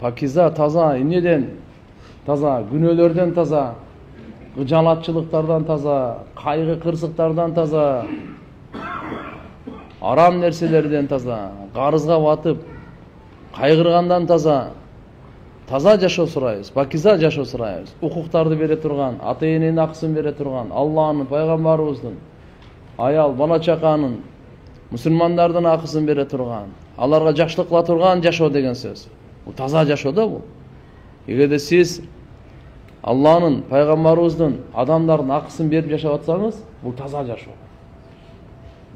Pakiza, таза, эмнеден таза, күнөөлөрдөн таза, жалатчылыктардан таза, кайгы кырсыктардан таза, арам нерселерден таза, карызга батып, кайгыргандан таза, таза жашоо сурайбыз, пакиза жашоо сурайбыз. Укуктарды бере турган, ата-эненин акысын бере турган, Аллахнын, пайгамбарыбыздын, аял, бала чаканын, мусулмандардын акысын бере турган, аларга жакшылык кыла турган жашоо деген сөз. Бул таза жашоо да бул. Эгерде сиз Аллахнын, пайгамбарыбыздын, адамдардын акысын берип жашап атсаңыз, бул таза жашоо.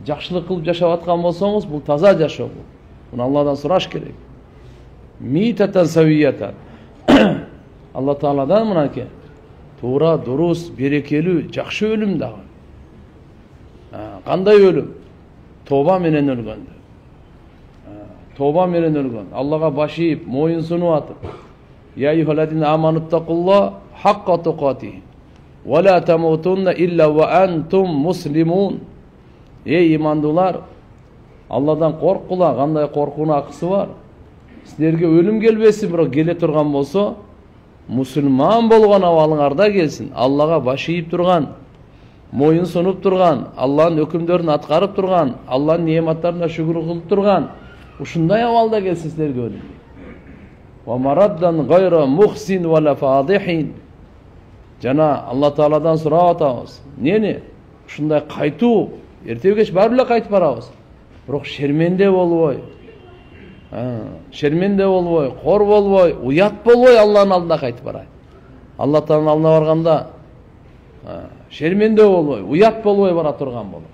Жакшылык кылып жашап аткан болсоңуз, бул таза жашоо бул. Муну Алладан сураш керек. Митатан савиятан. Алла Тааладан мынакей туура, дурус, берекелүү, жакшы өлүм дагы. Кандай өлүм? Тоба менен өлгөндө. Тоба менен өлгөн. Аллага баш ийип, моюн сунуп атып. Я аyyuhalladina amanuttaqullah haqqa tuqatih wa la tamutunna illa wa antum muslimun. Ey имандуулар, Алладан коркула, кандай коркуунун акысы бар. Силерге өлүм келбесин, бирок келе турган болсо, мусулман болгон абалыңарда келсин. Аллага баш ийип турган, моюн сунуп турган, Алланын өкүмдөрүн аткарып турган, Алланын неаматтарына шүгүр кылып турган, ушундай абалда келсин силерге өлүм. Ва мараддан гайра мухсин вала фадихин. Жана Алла Тааладан сурап атабыз. Нени? Ушундай кайтуу, эртеби кеч баары эле кайтып барабыз. Бирок шерменде болбой, кор болбой, уят болбой Алланын алдына кайтып барайын. Алла Тааланын алдына барганда шерменде болбой, уят болбой бара турган болот.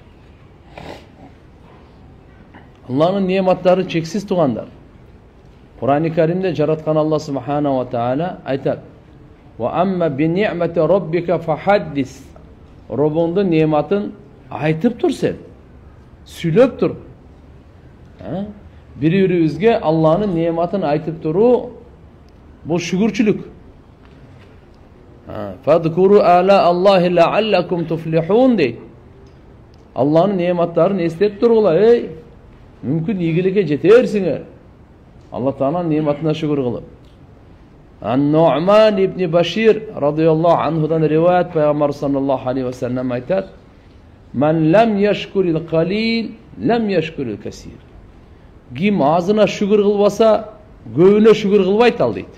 Алланын неаматтары чексиз тугандар. Kur'an-ı Kerim'de жараткан Allah Subhanahu ve Teala aytar. Ve amma bi ni'meti rabbika fahaddis. Rabbinin nimetin aytıp dur sen. Söylep dur. Biri-biribizge Allah'ın nimetini aytıp duru bu şükürçülük. Fadkuru ala Allahi la'allakum tuflihun dey. Allah'ın nimetlerini estet durgula. Ey, mümkün iyilikке jetersiңер. Allah Teala'nın nimetine şükür kılıp. An-Nu'man ibn Bashir radıyallahu anhudan rivayet Peygamber sallallahu aleyhi ve sellem aytar. Men lem yeşkuril qalil, lem yeşkuril kesir. Kim ağzına şükür kılbasa, göğüne şükür kılbayt al deydi.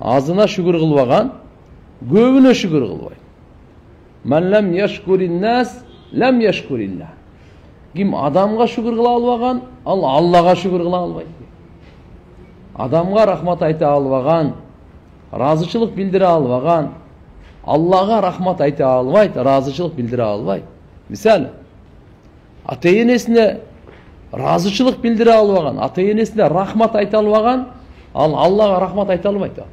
Ağzına şükür kılbagan, göğüne şükür kılbayt. Men lem yeşkurin nas, lem yeşkurillah. Kim adamga şükür kıla albagan, Allah'a şükür kıla albaydı. Adamga rahmat ayta albagan, razıçılık bildire albagan, Allah'a rahmat ayta albaydı, razıçılık bildire albaydı. Misal, ata-enesine razıçılık bildire albagan, ata-enesine rahmat ayta albagan, Allah'a rahmat ayta albaydı.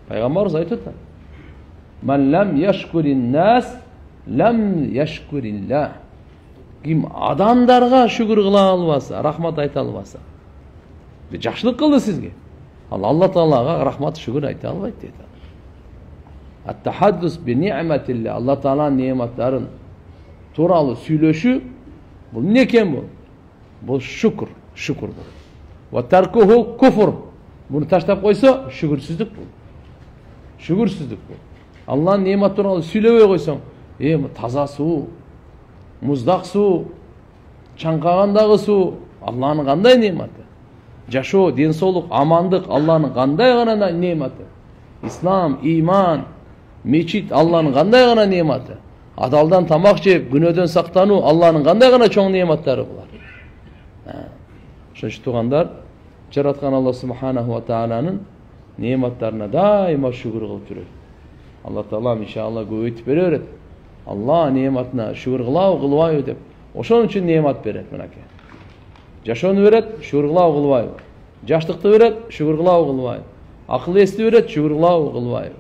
Peygamberimiz aytıyor. Men lem yeşkurin nas, lem yeşkurillah. Kim adamlarga şükür kıla albasa, rahmat ayta albasa. Bir жақшылық kıldı sizge. Allah Teala'ga rahmat şükür ayta albaydı dedi. At-tahaddus bi ni'metillah. Allah Teala'nın nimetlerin turalı söyleşü bu ne eken bu? Bu şükür, şükür bu. Ve terkuhu kufur. Bunu taşlap koysa şükürsüzlük bu. Şükürsüzlük bu. Allah'ın nimet turalı söylebey koysan, taza su, muzdaq su, çankagandagı su, Allah'ın kanday nimeti. Жашоо, денсаулык, амандык Алланын кандай гана немати. Ислам, иман, мечит Алланын кандай гана немати. Адалдан тамак жеп, күнөөдөн сактануу Алланын кандай гана чоң нематтары булар. Ошон үчүн туугандар, жараткан Алла Субханаху ва Тааlanın нематтарына дайыма шүгүр кылып жүрөйүк. Алла Таала иншалла көбөйтүп берет. Алла нематына шүгүр кылабы, кылбайбы деп. Ошон үчүн немат берет мынакей. Жашоону берет, шүгүр кылабы, кылбайбы. Жаштыкты берет, шүгүр кылабы, кылбайбы. Акыл эсти берет, шүгүр кылабы, кылбайбы.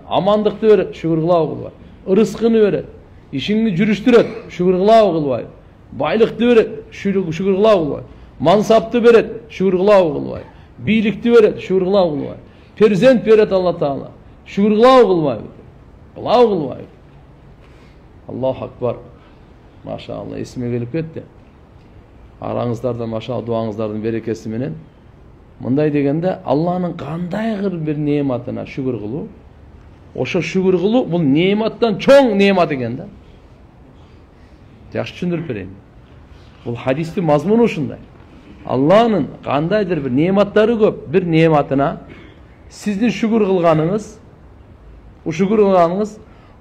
Амандыкты берет, шүгүр кылабы, кылбайбы. Ырыскыны берет, ишиңди жүрүштүрөт, шүгүр кылабы, кылбайбы. Байлыкты берет, шүгүр кылабы, кылбайбы. Мансапты берет, шүгүр кылабы, кылбайбы. Бийликти берет, шүгүр кылабы, кылбайбы. Перзент берет Алла Таала, шүгүр кылабы, кылбайбы. Кылабы, кылбайбы. Аллаху акбар. Машалла, эсиме келип кетти. Араңыздарда машалла дуаңыздардын берекеси менен Мындай дегенде Алланын кандайгы бир неmatына шүгүр кылуу, ошо шүгүр кылуу бул нематтан чоң немат экен да. Жакшы түшүндүрүп берейин. Бул хадистин мазмуну ушундай. Алланын кандайдыр бир нематтары көп, бир нематына сиздин шүгүр кылганыңыз,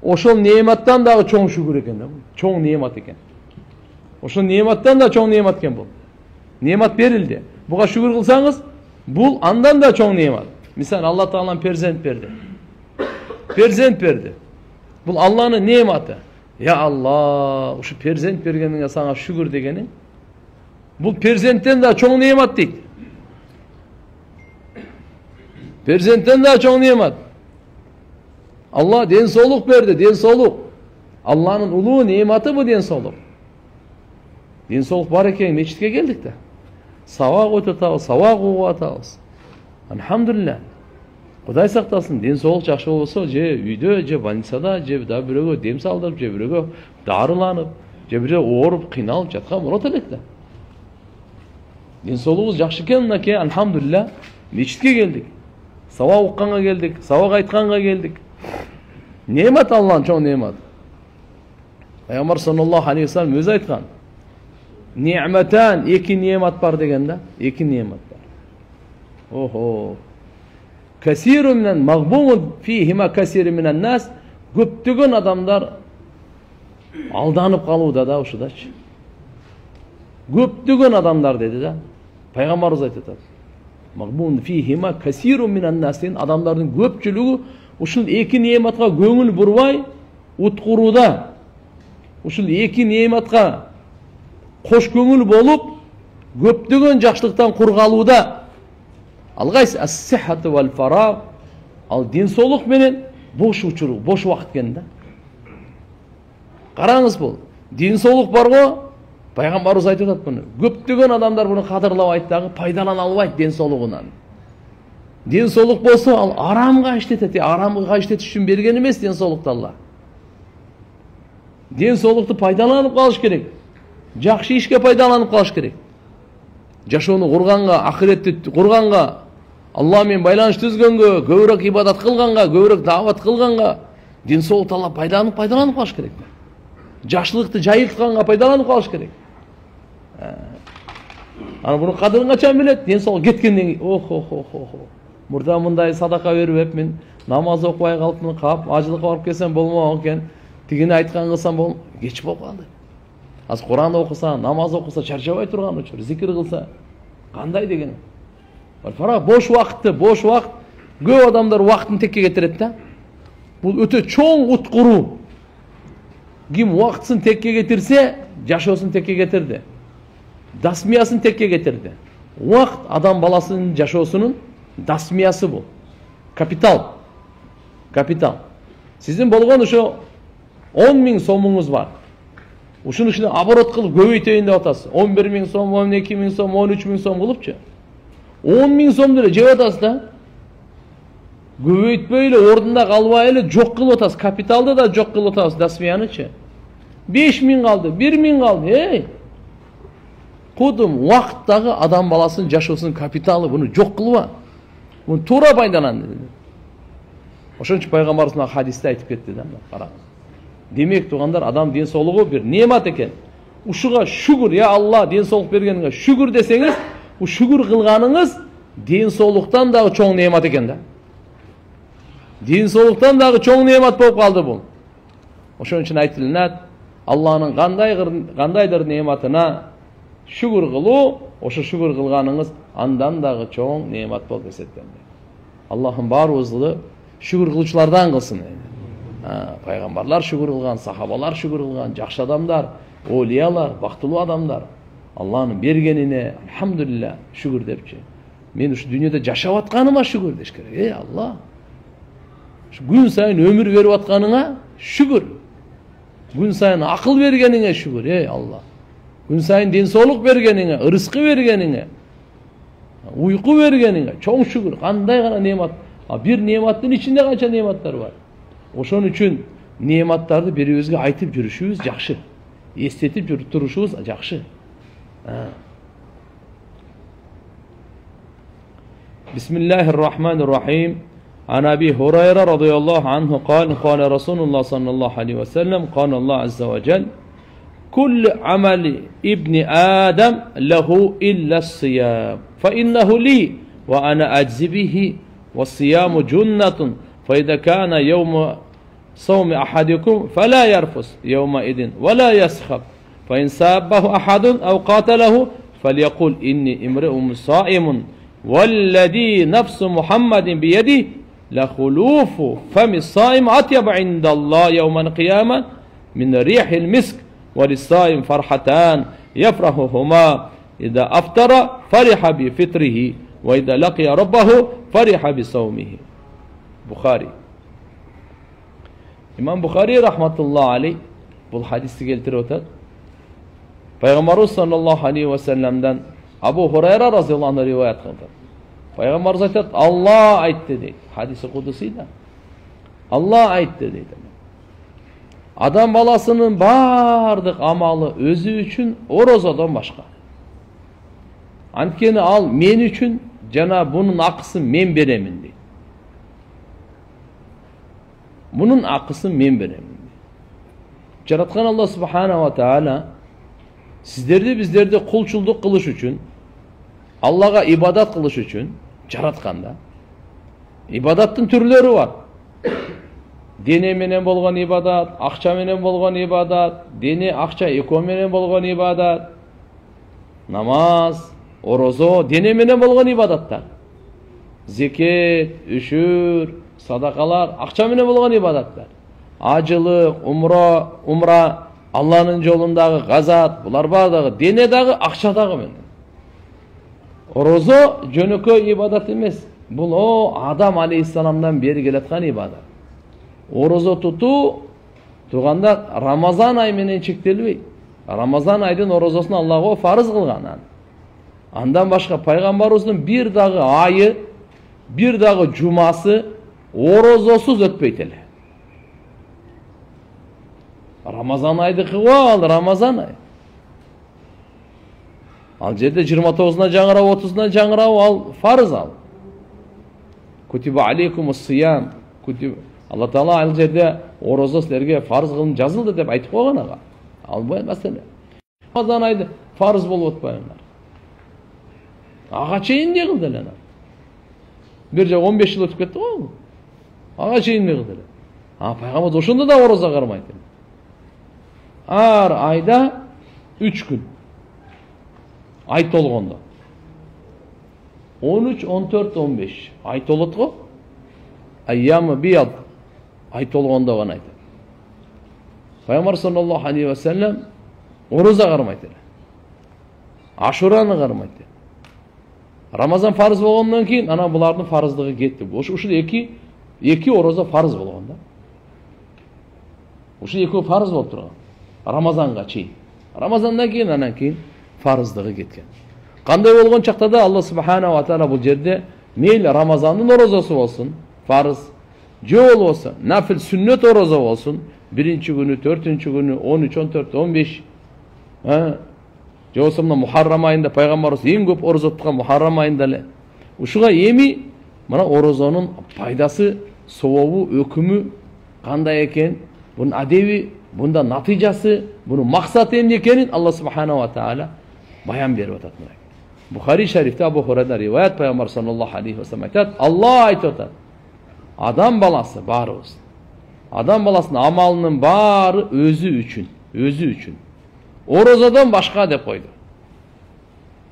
ошол нематтан дагы чоң шүгүр экен да. Чоң немат экен. Ошол нематтан да чоң немат экен бул. Немат берилди. Буга шүгүр кылсаңыз, бул андан да чоң немат. Мисалы Алла Таалам перзент берди. Перзент берди. Бул Алланын нематы. Я Алла, ушу перзент бергениңе сага шүгүр дегениң. Бул перзенттен да чоң немат дейт. Перзенттен да чоң немат. Алла ден соолук берди, ден соолук. Алланын улуу нематы бу ден соолук. Ден соолук бар экен, мечитке келдик да. Сабак өтүп атабыз, сабак угуп атабыз. Алхамдулилlah. Кудай сактасын, ден соолук жакшы болсо, же үйдө, же больницада, же да бирөөгө дем салдырып, же бирөөгө дарыланып, же бирөө ооруп, кыйналып жаткан болот элек да. Ден соолугубуз жакшы экен, мынакей алхамдулилlah, мечитке келдик. Сабак укканга келдик, сабак айтканга келдик. Немат Алланын чоң немат. Пайгамбар саллаллаху алейхи вассалам өзү айткан. Ni'matan, iki nimet var degende, iki nimet var. Oho. Kasirun minen mağbumun fihima kasirun minen nas, köptügün adamlar aldanıp kalıuda da uşudaç. Köptügün adamlar dedi de. Peygamberimiz aytadi. Mağbumun fihima kasirun minen nas, adamların köpçülüğü uşul iki nimetga көңүл бурбай утқурууда. Ушул iki nimetga koş көңүл болуп, көптөгөн жакшылыктан кур калууда. Ал кайсы as-sihhatu wal farag, ал ден соолук менен бош учурук, бош убакыт экен да. Караңыз бул. Ден соолук барго, пайгамбарыбыз айтып атат буну. Көптөгөн адамдар буну кадырлап айттагы, пайдалана албайт ден соолугунан. Ден соолук болсо, ал арамга иштетет, арамга иштетиш үчүн берген эмес ден соолукту Алла. Ден соолукту пайдаланып калыш керек. Жакшы ишке пайдаланып калыш керек. Жашоону курганга, ахиретти курганга, Алла менен байланыш түзгөнгө, көбүрөөк ибадат кылганга, көбүрөөк даават кылганга, ден соолукту Алла пайдаланып калыш керек. Жакшылыкты жайылтканга пайдаланып калыш керек. Аны буну кадырын качан билет? Ден соолук кеткенден кийин, мурда мындай садака берип мен намаз окубай калыптын, кап, ажылыкка барып келсем болмок экен, тигини айткан кылсам болом, кеч болуп калды. Az Kur'an okusa, namaz okusa, çarşavay turgan uçur, zikir kılsa, kanday degen. Fara boş vakti, boş vakt, köp adamlar vaktini tekke getiret da. Bu öte çoğun utkuru. Kim vaktsin tekke getirse, yaşosun tekke getirdi. Dasmiyasını tekke getirdi. Vakt adam balasının yaşosunun dasmiyası bu. Kapital. Kapital. Sizin bolğan şu 10.000 somunuz var. Ушунун ичине оборот кылып көбөйтөйүн деп атасыз. 11.000 сом, 12.000 сом, 13.000 сом кылыпчы. 10.000 сомду эле жеп атасыз да. Көбөйтпөй эле ордунда калбай эле жок кылып атасыз. Капиталды да жок кылып атасыз, дасмиянычы. 5.000 калды, 1.000 калды. Эй! Кудум убакыттагы адам баласынын жашоосунун капиталы, буну жок кылба. Буну туура пайдалан dedi. Ошон үчүн пайгамбарыбыз хадисте айтып кетти да. Караңыз. Demek tuğanlar adam den soğluğu bir nimet eken. Uşuğa şükür ya Allah den soğluk bergeniňe şükür deseniz, bu şükür kılganınız den soğluktan dağı çoğun nimet eken da. Den soğluktan dağı çoğun nimet bolup kaldı bu. Oşon üçin aytılınat, Allah'ın kandaydır nimetine şükür kıluu, oşo şükür kılganınız andan dağı çoğun nimet bolup esetlendi. Allah'ın barыбызды şükür kılıçlardan kılsın. Пайгамбарлар шүгүр кылган, сахабалар шүгүр кылган, жакшы адамдар, олиялар, бактылуу адамдар Алланын бергенине алхамдулилlah шүгүр депчи. Мен ушу дүйнөдө жашап атканыма шүгүр деш керек. Эй Алла. Şu gün сайын ömür берип атканыңа şükür. Gün сайын акыл бергениңе şükür. Ey Allah. Gün сайын ден соолук бергениңе, ырыскы бергениңе, уйку бергениңе чоң şükür. Кандай гана немат. Bir нематтын ичинде канча нематтар бар. Ошон үчүн нематтарды бири-бирибизге айтып жүрүшүбүз жакшы. Эстетип жүрүп турушубуз жакшы. Bismillahirrahmanirrahim. An Abi Hurayra radıyallahu anhu kâle Resulullah sallallahu aleyhi ve sellem kâle Allah azze ve cel Kull ameli ibni Adem lehu illa siyam fe innehu li ve ana aczi bihi ve siyamu cunnetun fe idha kana yevmu savmi ahadikum fe la yerfus yevme idin ve la yeskhab fe in sabbahu ahadun ev qatalehu فليقول إني امرئ صائم والذي نفس محمد بيده لخلوف فم الصائم أطيب عند الله يوم القيامة من ريح المسك وللصائم فرحتان يفرحهما إذا أفطر فرح بفطره وإذا لقي ربه فرح بصومه. Bukhari. İmam Bukhari rahmetullahi aleyh bu hadisi keltirip ötadi. Peygamberimiz sallallahu aleyhi ve sellem'den Abu Hurayra radıyallahu anh rivayet kıldı. Peygamberimiz aytadi, Allah aytdı deydi. Hadisi kudusuyla. Allah aytdı deydi. Adam balasının bardık amalı özü üçün o rozadan başka. Antkeni al men üçün jana bunun akısı men beremin deydi. Bunun akısı men beremin deydi. Jaratkan Allah subhanahu ve teala sizlerdi bizlerdi kulçulduk kılış üçün, Allah'a ibadat kılış üçün jaratkanda. İbadatın türleri var. Dene menen bolgan ibadat, akça menen bolgan ibadat, dene akça eko menen bolgan ibadat, namaz, orozo, dene menen bolgan ibadatlar. Zeket, үшүр, sadakalar, akça menen bolgan ibadatlar. Acılık, umra, Allah'ın yolundağı gazat, bular bardagı, denedagi, akçadagı menen. Orozo jönökөй ibadat emes. Bul o Adam aleyhisselamdan beri geletkan ibadat. Orozo tutu tuganda Ramazan ayı menen çektelbey. Ramazan ayının orozosunu Allah'a farız kılgan. Andan başka Peygamberimizin bir dağı ayı, bir dağı cuması orozosuz ötpeyteli. Ramazan aydıkı al, Ramazan ayı. Al жерде 29'una жаңырау, 30'una жаңырау al, farz al. Kutiba aleykumus siyam. Allah Teala al жерде oroza sizlerge farz kılın жазылды деп айтып қойған аға. Албай мәселе. Ramazan aydı farz болып отпайыңдар. Аға чейін не қылды ләна? Bir жақ 15 yıl ötüp кетті ғой. Аға чейін не қылды ләна? Пайғамбар ошондо да ороза кармайды. Ар ayda 3 gün. Ay толгондо. 13, 14, 15. Ay толот го. Ayyam-ı biyad. Ay толгондо гана айтат. Пайгамбар sallallahu aleyhi ve sellem ороза кармайды. Ашураны кармайды. Ramazan farz болгондон кийин ана булардын фарыздыгы кетти. Ушул эки ороза farz болгон да. Ушул экөө farz болуп турган. Ramazanга чейин. Ramazanдан кийин анан кийин farzdыгы кеткен. Кандай болгон чакта да Алла субханаху ва таала бул жерде мейли Рамазандын орозосу болсун, farz, же болбосо нафил сүннөт орозо болсун, биринчи күнү, төртүнчү күнү, 13, 14, 15, же болсо мына Мухаррам айында пайгамбарыбыз эң көп орозо туткан Мухаррам айында эле. Ушуга эми мына орозонун пайдасы, сообу, өкүмү кандай экен, бунун адеби, bunda natijası, bunun maksatı emni ekenin Allah subhanahu wa ta'ala bayan berip atat. Bukhari şerifte Abu Hurayra rivayet Peygamber sallallahu aleyhi ve sellem aytat. Allah aytat. Adam balası bari olsun. Adam balasının amalının bari özü üçün. Özü üçün. Orozadan başka de koydu.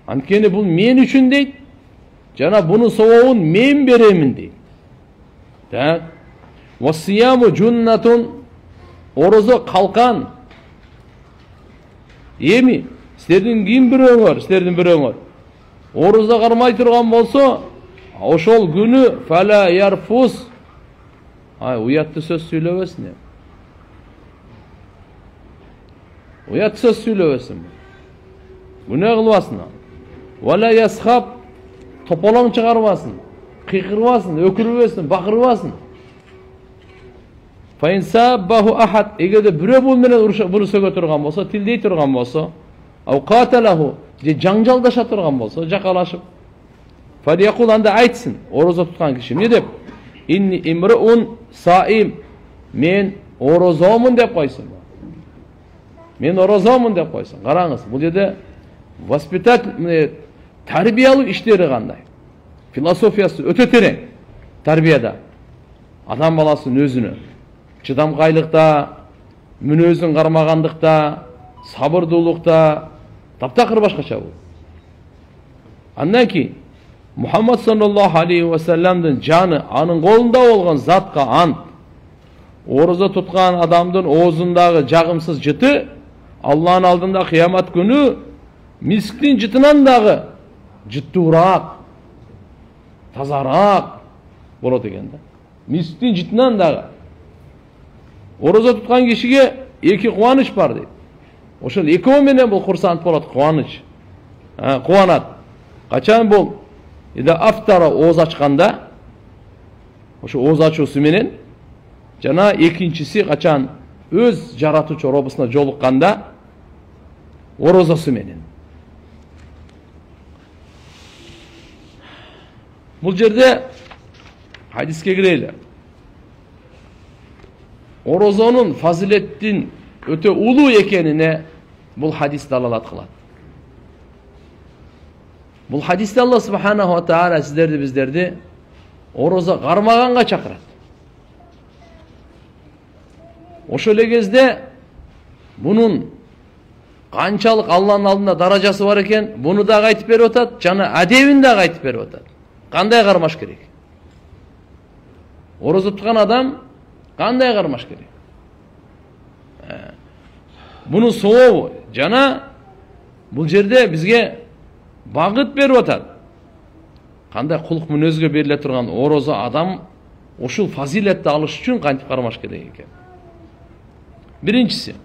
Ankeni bu men üçün deydi. Cana bunun soğuğun men beremin deydi. Tak. Ve siyamu cunnatun. Orozo kalkan. Emi, sizlerden kim biröңөр, sizlerden biröңөр. Orozo karmay turgan bolsa, oşol günü fala yarfus. Uyatlı söz söylemesin. Uyatlı söz söylemesin. Bu ne kılmasın? Vela yashab, topalan çıkarmasın, kıkırmasın, ökürmesin, bakırmasın. Fa in sabbahu ahad, egerde bire bul menen bunu söge turgan bolsa, tildey turgan bolsa, aw qatalahu, je jangjaldasha turgan bolsa, jakalaşıp, Фалиякул анда айтсын, ораза тұтқан кіші. Не деп? Инни имруун саим. Мен оразамын деп қойсын. Мен оразамын деп қойсын. Қараңыз, бұл жерде воспитатель, тәрбиялы іштері қандай. Философиясы өте терең. Тәрбияда. Адам баласын өзіні шыдамқайлықта, мүнөзін қармағандықта, сабырдылықта, таптақыр башқаша бұл. Андан кейін Muhammed sallallahu aleyhi ve sellem'din canı anın қолында болған затқа ант. Ораза тұтқан адамдың оозындағы жағымсыз жыты Аллахның алдында қиямат күні мисктің жытынан дағы жыттырақ, тазарақ болады екен да. Мисктің жытынан дағы. Ораза тұтқан кешіге екі қуаныш бар дейді. Ошол екеуіменен бұл құрсант болады, қуаныш. Қуанат. Қачан бұл? Еда автара оз açқанда, ошо оз açусы менен, жана экинчиси качан өз жаратуучу робусуна жолукканда оразасы менен. Бул жерде хадиске кирели. Оразанын фазилеттин өтө улуу экенине бул хадис далалат кылат. Бұл хадисте Алла Субханаху ва Тааля сіздерді біздерді ораза қармағанға шақырады. Ошол кезде бұның қаншалық Алланың алдында даражасы бар екен, бұны да айтып беріп отады, жана әдебін да айтып беріп отады. Қандай қармаш керек? Ораза тұтқан адам қандай қармаш керек? Бұның соғу жана бұл жерде бізге бағыт беріп отады. Қандай құлық мүнөзгө беріле тұрған ораза адам ошол фазилетті алыш үшін қантип қармаш керек екен. Биринчиси,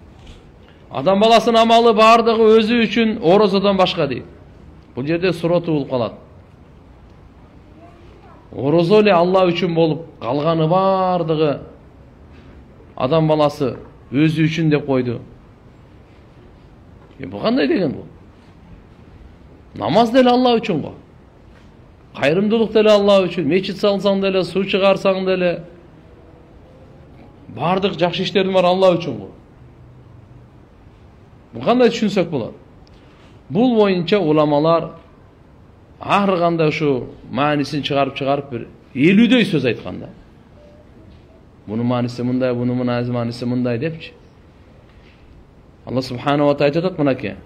адам баласының амалы бардығы өзі үшін оразадан башқа дейді. Бұл жерде суроты болып қалады. Ораза эле Алла үшін болып, қалғаны бардығы адам баласы өзі үшін деп қойды. Бұл қандай деген бұл? Намаз деле Алла үшін ғой. Қайырымдылық деле Алла үшін. Мечит салсаң деле, су шығарсаң деле. Бардық жақсы іштердің бар Алла үшін ғой. Бұл қандай түсінсек болады? Бұл бойынша уламалар ақырғанда шу мәнісін шығарып бір 50-дей сөз айтқанда. Бұның мәнісі мұндай, бұның мәнісі мұндай депші. Алла Субханаху ва Тааля айтады мынаке.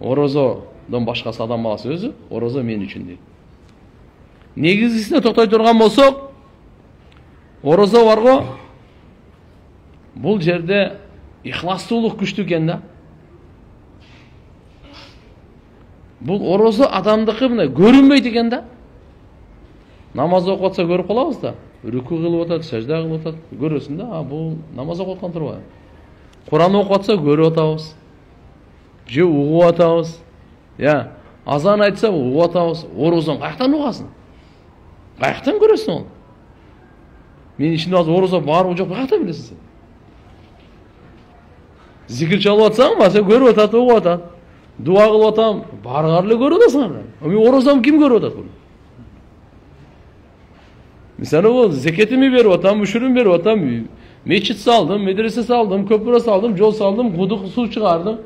Оразадан башқасы адам баласы өзі, ораза мен үшін дейді. Негізгісіне тоқтай тұрған болсақ, ораза бар ғой, бұл жерде ихластылық күшті екен да. Бұл ораза адамдықы мына көрінбейді екен да. Намаз оқып отса көріп қаламыз да. Рүку қылып отады, сәжда қылып отады, көресің да. Бұл намаз оқып отқан тұр ғой. Құран оқып отса көріп отамыз. Же ұғып отамыз. Азан айтса ұғып отамыз. Оразаны қаяқтан ұғасың? Қаяқтан көресің ол? Мен ішінде аз ораза барып жоқ, қаяқтан білесің сен? Зикір çalып отсаң, сен көріп отады, ұғып отады. Дуа қылып отам, барғарлы көріп отасың. Мен оразамы кім көріп отады бұны? Мысалы ол зекетimi беріп отам, мүшірім беріп отам, мечит салдым, медресе салдым, көпірі салдым, жол салдым, құдық су шығардым,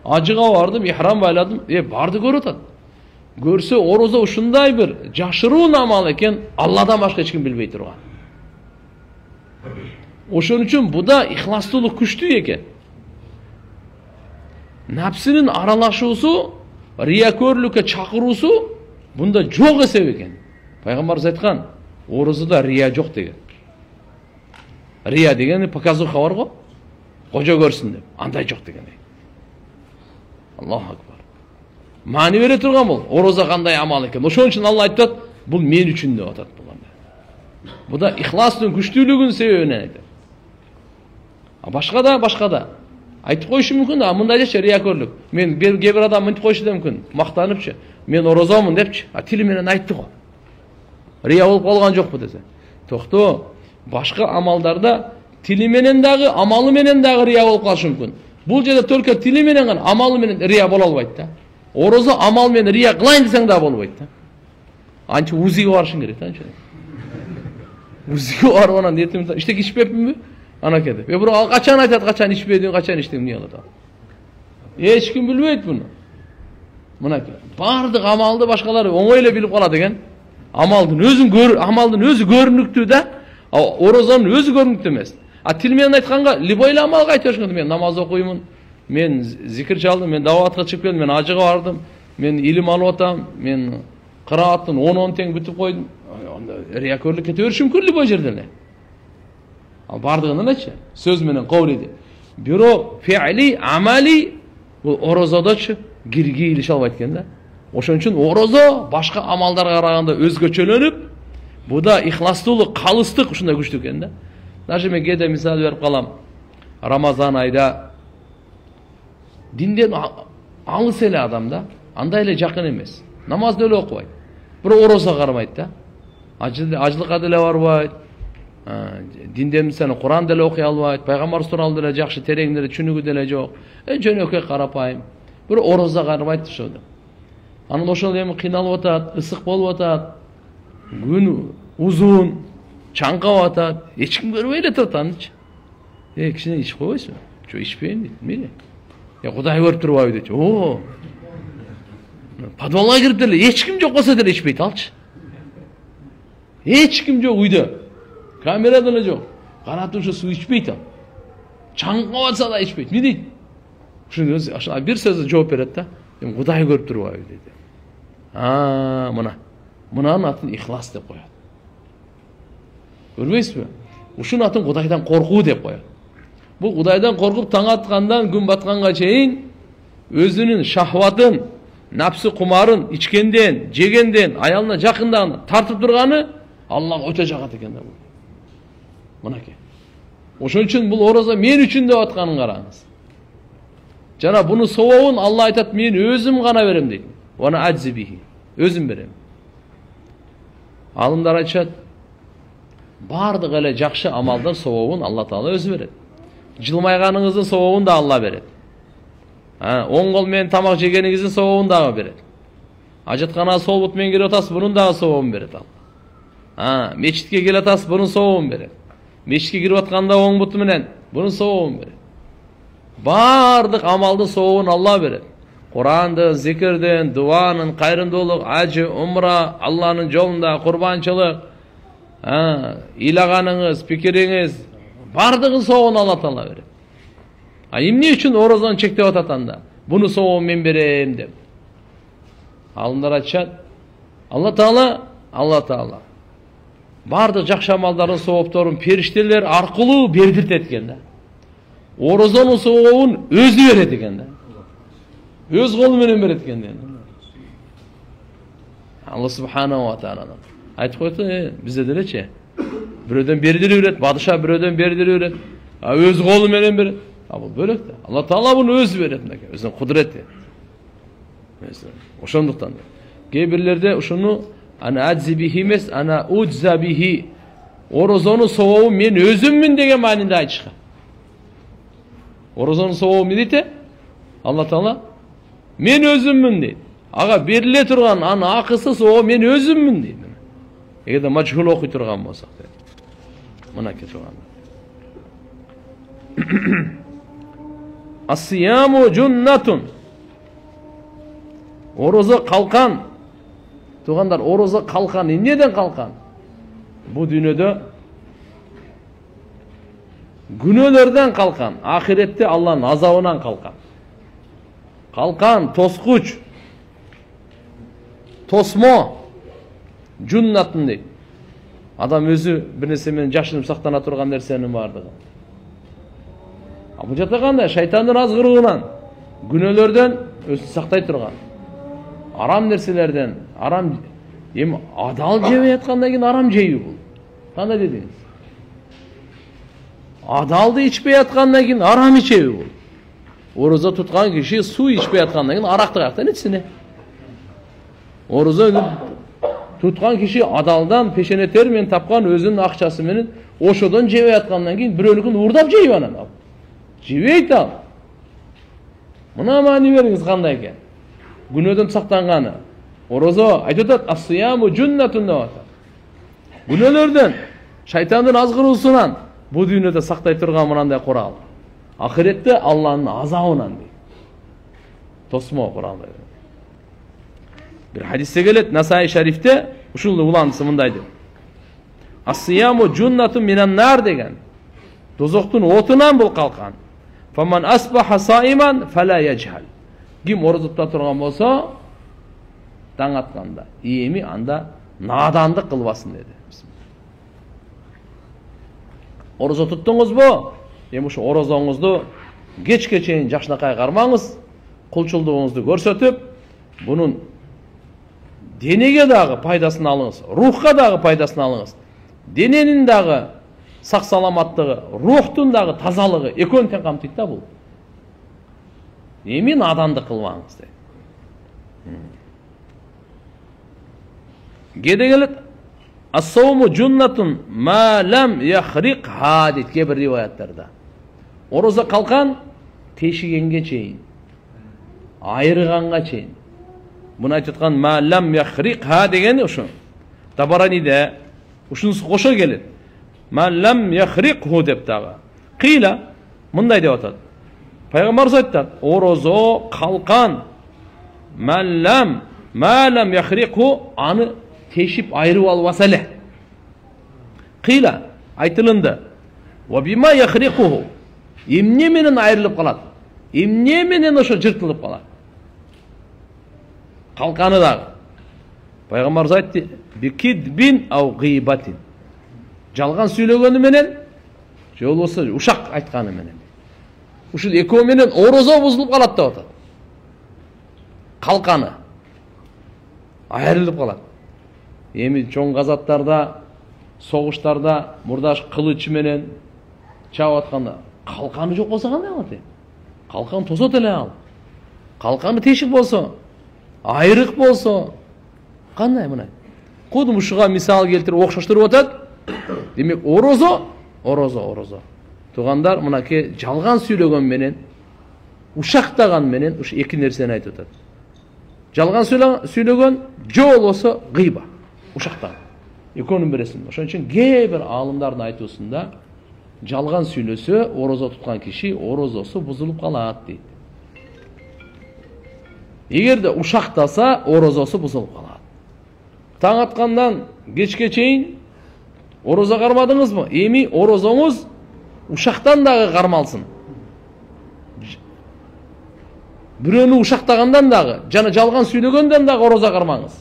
ажыға бардым, ихрам байладым, барды көріп отады. Көрсе ораза ушундай бір жашыруу намал екен, Алладан башка ешкім білбей тұрған. Ошон үчүн буда ихластуулук күчтүү екен. Напсинин аралашуусу, риякөрлүккө чакыруусу бунда жок эсеп экен. Пайгамбарыбыз айткан, оразада рия жок деген. Рия деген показуха бар го, кожо көрсүн деп, андай жок деген. Аллаху акбар. Маани бере турган бул, ораза кандай амал экен. Ошон үчүн Алла айтат, бул мен үчүн деп атат булганда. Буда ихластын күчтүүлүгүнүн себебинен айтат. Башка да айтып коюшу мүмкүн да, мындай дечи риякөрлүк. Мен кээ бир адам мынтип коюшу да мүмкүн, мактаныпчы. Мен оразамын депчи, тили менен айтты го. Рия болуп калган жокпу десе. Токто, башка амалдарда тили менен дагы, амалы менен дагы рия болуп калышы мүмкүн. Бул жерде только тили менен гана, амалы менен рия боло албайт да. Ораза амал менен рия кылайын десең да болбойт да. Ança uziga barışın gerek ança. Uziga barıp anан эртең иштек ичпеппинби? Анакеде. Бирок качан айтат, качан ичпедиң, качан ичтиң эмне кылат? Эч ким билбейт буну. Мынакей. Бардык амалды башкалар оңой эле билип калат экен. Амалдын өзү көрүнүктүү да, орозонун өзү көрүнүктүү эмес. Тил менен айтканга любой эле амалга айта беришкен. Мен намаз окуймун, мен зикир чалдым, мен даватка чыгып келдим, мен ажыга бардым, мен илим алып атам, мен кырааттын 10 тең бүтүп койдум. Рияköрлүк кете бериши мүмкүн любой жерден эле. Ал бардыгынан айтчы, сөз менен кабыл. Бирок фи'ли, амали бул орозодочу кирги илише албайт экен да. Ошон үчүн орозо башка амалдарга караганда өзгөчөлөнүп, буда ихластуулук, калыстык ушундай күчтүү экен да. Даже мен кээде мисал берип калам. Рамазан айда динден алыс эле адам да, андай эле жакын эмес. Намазды эле окубайт. Бирок орозого карабайт да. Ажылыкка деле барбайт. Динден мисалы Куран деле окуй албайт, пайгамбар тууралуу деле жакшы терең деле түшүнүгү деле жок. Жөнөкөй карапайым. Бирок орозого карабайт ошол. Анан ошол эми кыйналып атат, ысык болуп атат. Күн узун, чаңкап атат. Эч ким көрбөй эле турат анычы. Кичине ичип койбойсуңбу? Жок, ичпейм дейт. Эмне? Кудай көрүп турбайбы дейт. Подвалга кирип деле эч ким жок болсо деле ичпейт алчы. Эч ким жок үйдө. Камера деле жок. Каратып ушу суу ичпейт ал. Чаңкап атса да ичпейт. Эмне дейт? Ушуну бир сөзү жооп берет да. Кудай көрүп турбайбы дейт. Мынанын атын ихлас деп коет. Көрбөйсүзбү? Ушунун атын Кудайдан коркуу деп коет. Бул Кудайдан коркуп таң аткандан күн батканга чейин өзүнүн шахватын, напсы кумарын ичкенден, жегенден, аялына жакындаган тартып турганы Аллага өтө жагат экен да бул. Мынакей. Ошон үчүн бул орозо мен үчүн деп атканын караңыз. Жана буну сообун Алла айтат, мен өзүм гана берем дейт. Вана аджибихи. Өзүм берем. Алымдар айтышат, бардык эле жакшы амалдар сообун Алла Таала өзү берет. Жылмайганыңыздын сообун да Алла берет. Оң кол менен тамак жегениңиздин сообун дагы берет. Ажатканага сол бут менен кирип атасыз, бунун дагы сообун берет Алла. Мечитке келип атасыз, бунун сообун берет. Мечитке кирип атканда оң буту менен бунун сообун берет. Бардык амалдын сообун Алла берет. Курандын, зикирдин, дуанын, кайрымдуулук, ажы, умра, Алланын жолунда курбанчылык, ыйлаганыңыз, пикириңиз, бардыгын сообун Алла Таала берет. Эмне үчүн орозону чектеп атат анда? Буну сообун мен берем деп. Алымдар айтышат, Алла Таала бардык жакшы амалдардын соопторун периштелер аркылуу бердиртет экен да. Орозонун сообун өзү берет экен да. Өз колу менен берет экен да. Алла субханаху ва таала айтып койду, бизде делечи. Бирөөдөн бердирип берет, падыша бирөөдөн бердирип берет. Өз колу менен берет. Бул бөлөк да. Алла Таала буну өзү берет мынакей, өзүнүн кудурети. Ошондуктан кээ бирлерде ушуну ана аджибихи эмес, ана уджзабихи. Орозонун сообун мен өзүммүн деген маанинде айтышкан. Орозонун сообу эмне дейт? Алла Таала мен өзүммүн дейт. Ага бериле турган анын акысы сообу мен өзүммүн дейт. Эгерде мажхул окуй турган болсок дейт. Мынакей турган. Ас-сияму джуннатун. Орозо калкан. Тугандар, орозо калкан. Эмнеден калкан? Бу дүйнөдө күнөөлөрдөн калкан. Ахиретте Алланын азабынан калкан. Калкан, тоскуч, тосмо, джуннатын дейт. Адам өзү бир нерсе менен жашынып сактана турган нерсенин бардыгы. Бул жакта кандай? Шайтандын азгырууунан, күнөөлөрдөн өзүн сактай турган. Арам нерселерден, арам эми адал жебей аткандан кийин арам жейби бул? Кандай дедиңиз? Адалды ичпей аткандан кийин арам ичеби бул? Орозо туткан киши суу ичпей аткандан кийин аракты каяктан ичсин? Орозо туткан киши адалдан пешенетер менен тапкан өзүнүн акчасы менен ошодон жебей аткандан кийин бирөөнүкүн уурдап жейби анан? Жебейт ал. Мына маани бериңиз кандай экен? Күнөөдөн сактанганы. Орозо айтып атат, ас-сияму жуннатун деп атат. Күнөөлөрдөн, шайтандын азгыруусунан бу дүйнөдө сактай турган мынандай курал. Ахиретте Алланын азабынан дейт. Тосмо Куранда. Bir hadiste gelет, Насаи шарифте ушул уландысы мындай деп. Ас-сияму жуннатун минан нар деген. Дозоктун отунан бул калкан. Фаман асбаха саиман фала яджхал. Ким орозо тута турган болсо, таң атканда, эми анда надандык кылбасын деди. Орозо туттуңузбу? Эми ушу орозоңузду кечке чейин жакшынакай кармаңыз, кулчулдугуңузду көрсөтүп, бунун денеге дагы пайдасын алыңыз, рухка дагы пайдасын алыңыз. Дененин дагы сак саламаттыгы, рухтун дагы тазалыгы экөөнү тең камтыйт да бул. Эми надандык кылбаңыз дейт. Кээде келет, ас-сауму жуннатун ма лам яхриқха дейт кээ бир риваяттарда. Орозо калкан тешигенге чейин, айырганга чейин. Буну айтып аткан ма лам яхриқха дегени ушу. Табараниде ушунусу кошо келет. Ма лам яхриқху деп дагы. Кыйла мындай деп атат. Пайгамбарыбыз айтат, орозо калкан ма лам яхриқху аны тешип айырып албаса эле. Кыйла айтылынды. Ва бима яхриқху эмне менен айрылып калат? Эмне менен ошо жыртылып калат? Калканы дагы. Пайгамбарыбыз айтты, бикидбин ау гыйбатин. Жалган сүйлөгөнү менен, же болбосо ушак айтканы менен. Ушул экөө менен орозо бузулуп калат деп атат. Калканы айрылып калат. Эми чоң газаттарда, согуштарда мурдаш кылыч менен чаап атканда, калканы жок болсо кандай болот? Калкан тосот эле ал. Калканы тешик болсо, айрык болсо, кандай мына? Кудум ушуга мисал келтирип окшоштуруп атат. Демек, орозо. Тугандар, мынакей жалган сүйлөгөн менен, ушактаган менен ушу эки нерсени айтып атат. Жалган сүйлөгөн же болбосо гыйба, ушактаган. Экөөнүн биресин. Ошон үчүн кээ бир аалымдардын айтуусунда жалган сүйлөсө, орозо туткан киши орозосу бузулуп калат дейт. Эгерде ушактаса, орозосу бузулуп калат. Таң аткандан кечке чейин орозо кармадыңызбы? Эми орозоңуз ушактан дагы кармалсын. Бирөөнү ушактагандан дагы, жана жалган сүйлөгөндөн дагы орозо кармаңыз.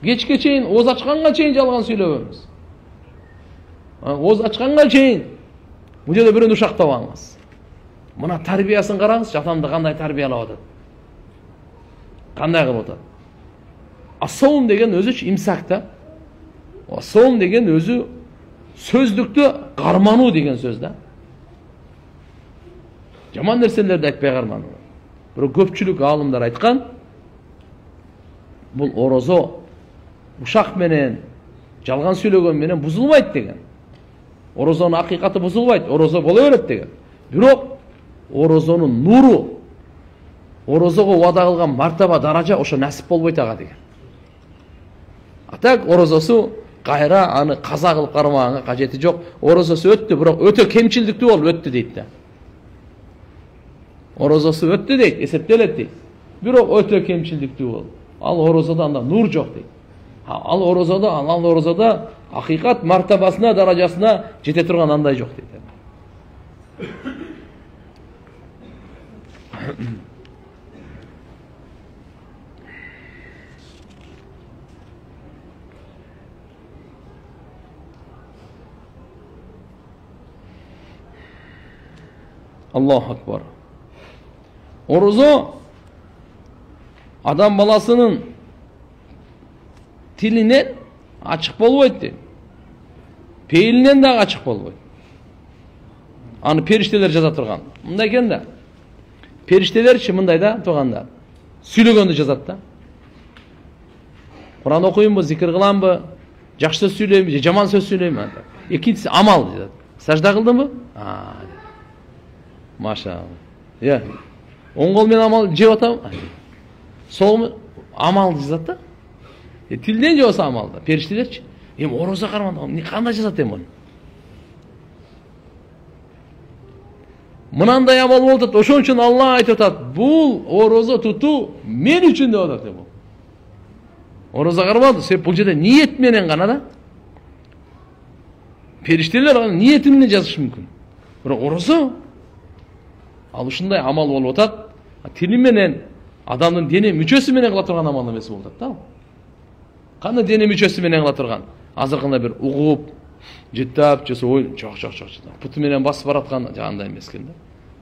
Кечке чейин, ооз ачканга чейин жалган сүйлөбөңүз. Ооз ачканга чейин бул жерде бирөөнү ушактабаңыз. Мына тарбиясын караңыз, жатамды кандай тарбиялап атат. Кандай кылып атат? Ас-саум деген өзү имсак да. Ас-саум деген өзү сөздүктө кармануу деген сөз да. Жаман нерселерди айтпай кармануу. Бирок көпчүлүк аалымдар айткан, бул орозо ушак менен, жалган сүйлөгөн менен бузулбайт деген. Орозонун акыйкаты бузулбайт, орозо боло берет деген. Бирок орозонун нуру, орозого убада кылган мартаба даража ошо насип болбойт ага деген. Атак орозосу кайра аны каза кылып кармаганга кажети жок. Орозосу өттү, бирок өтө кемчилдиктүү болуп өттү дейт да. Орозосу өттү дейт, эсептелет дейт. Бирок өтө кемчилдиктүү болуп. Ал орозодо анда нур жок дейт. Ал орозодо акыйкат мартабасына, даражасына жете турган андай жок дейт. Allahu akbar. Орозо адам баласынын тилинен ачык болбойт дейт. Пейилинен дагы ачык болбойт. Аны периштелер жаза турган. Мындай экен да. Периштелерчи мындай да тугандар. Сүйлөгөндү жазат да. Куран окуймбу, зикир кыламбы, жакшы сөз сүйлөймүн же жаман сөз сүйлөймүн? Экинчиси амал дейт. Сажда кылдымбы? Машалла. Оң кол менен амал жеп атам. Сол амалды жазат да. Тилден же болса амалда. Периштелерчи. Ороза карманда кандай жазат эми муну? Мынандай амал болуп атат. Ошон үчүн Алла айтып атат, бул ороза тутуу мен үчүн деп атат бул. Ороза кармалды, себеп бул жерде ниет менен гана да. Периштелер аны ниети менен жазышы мүмкүн. Бирок ороза ал ушундай амал болуп атат. Тили менен адамдын дене мүчөсү менен кыла турган амал эмес болуп атат да. Кандай дене мүчөсү менен кыла турган? Азыркында бир угуп, жыттап, жосо ой, жок. Путу менен басып бараткан жагандай эмес экен да.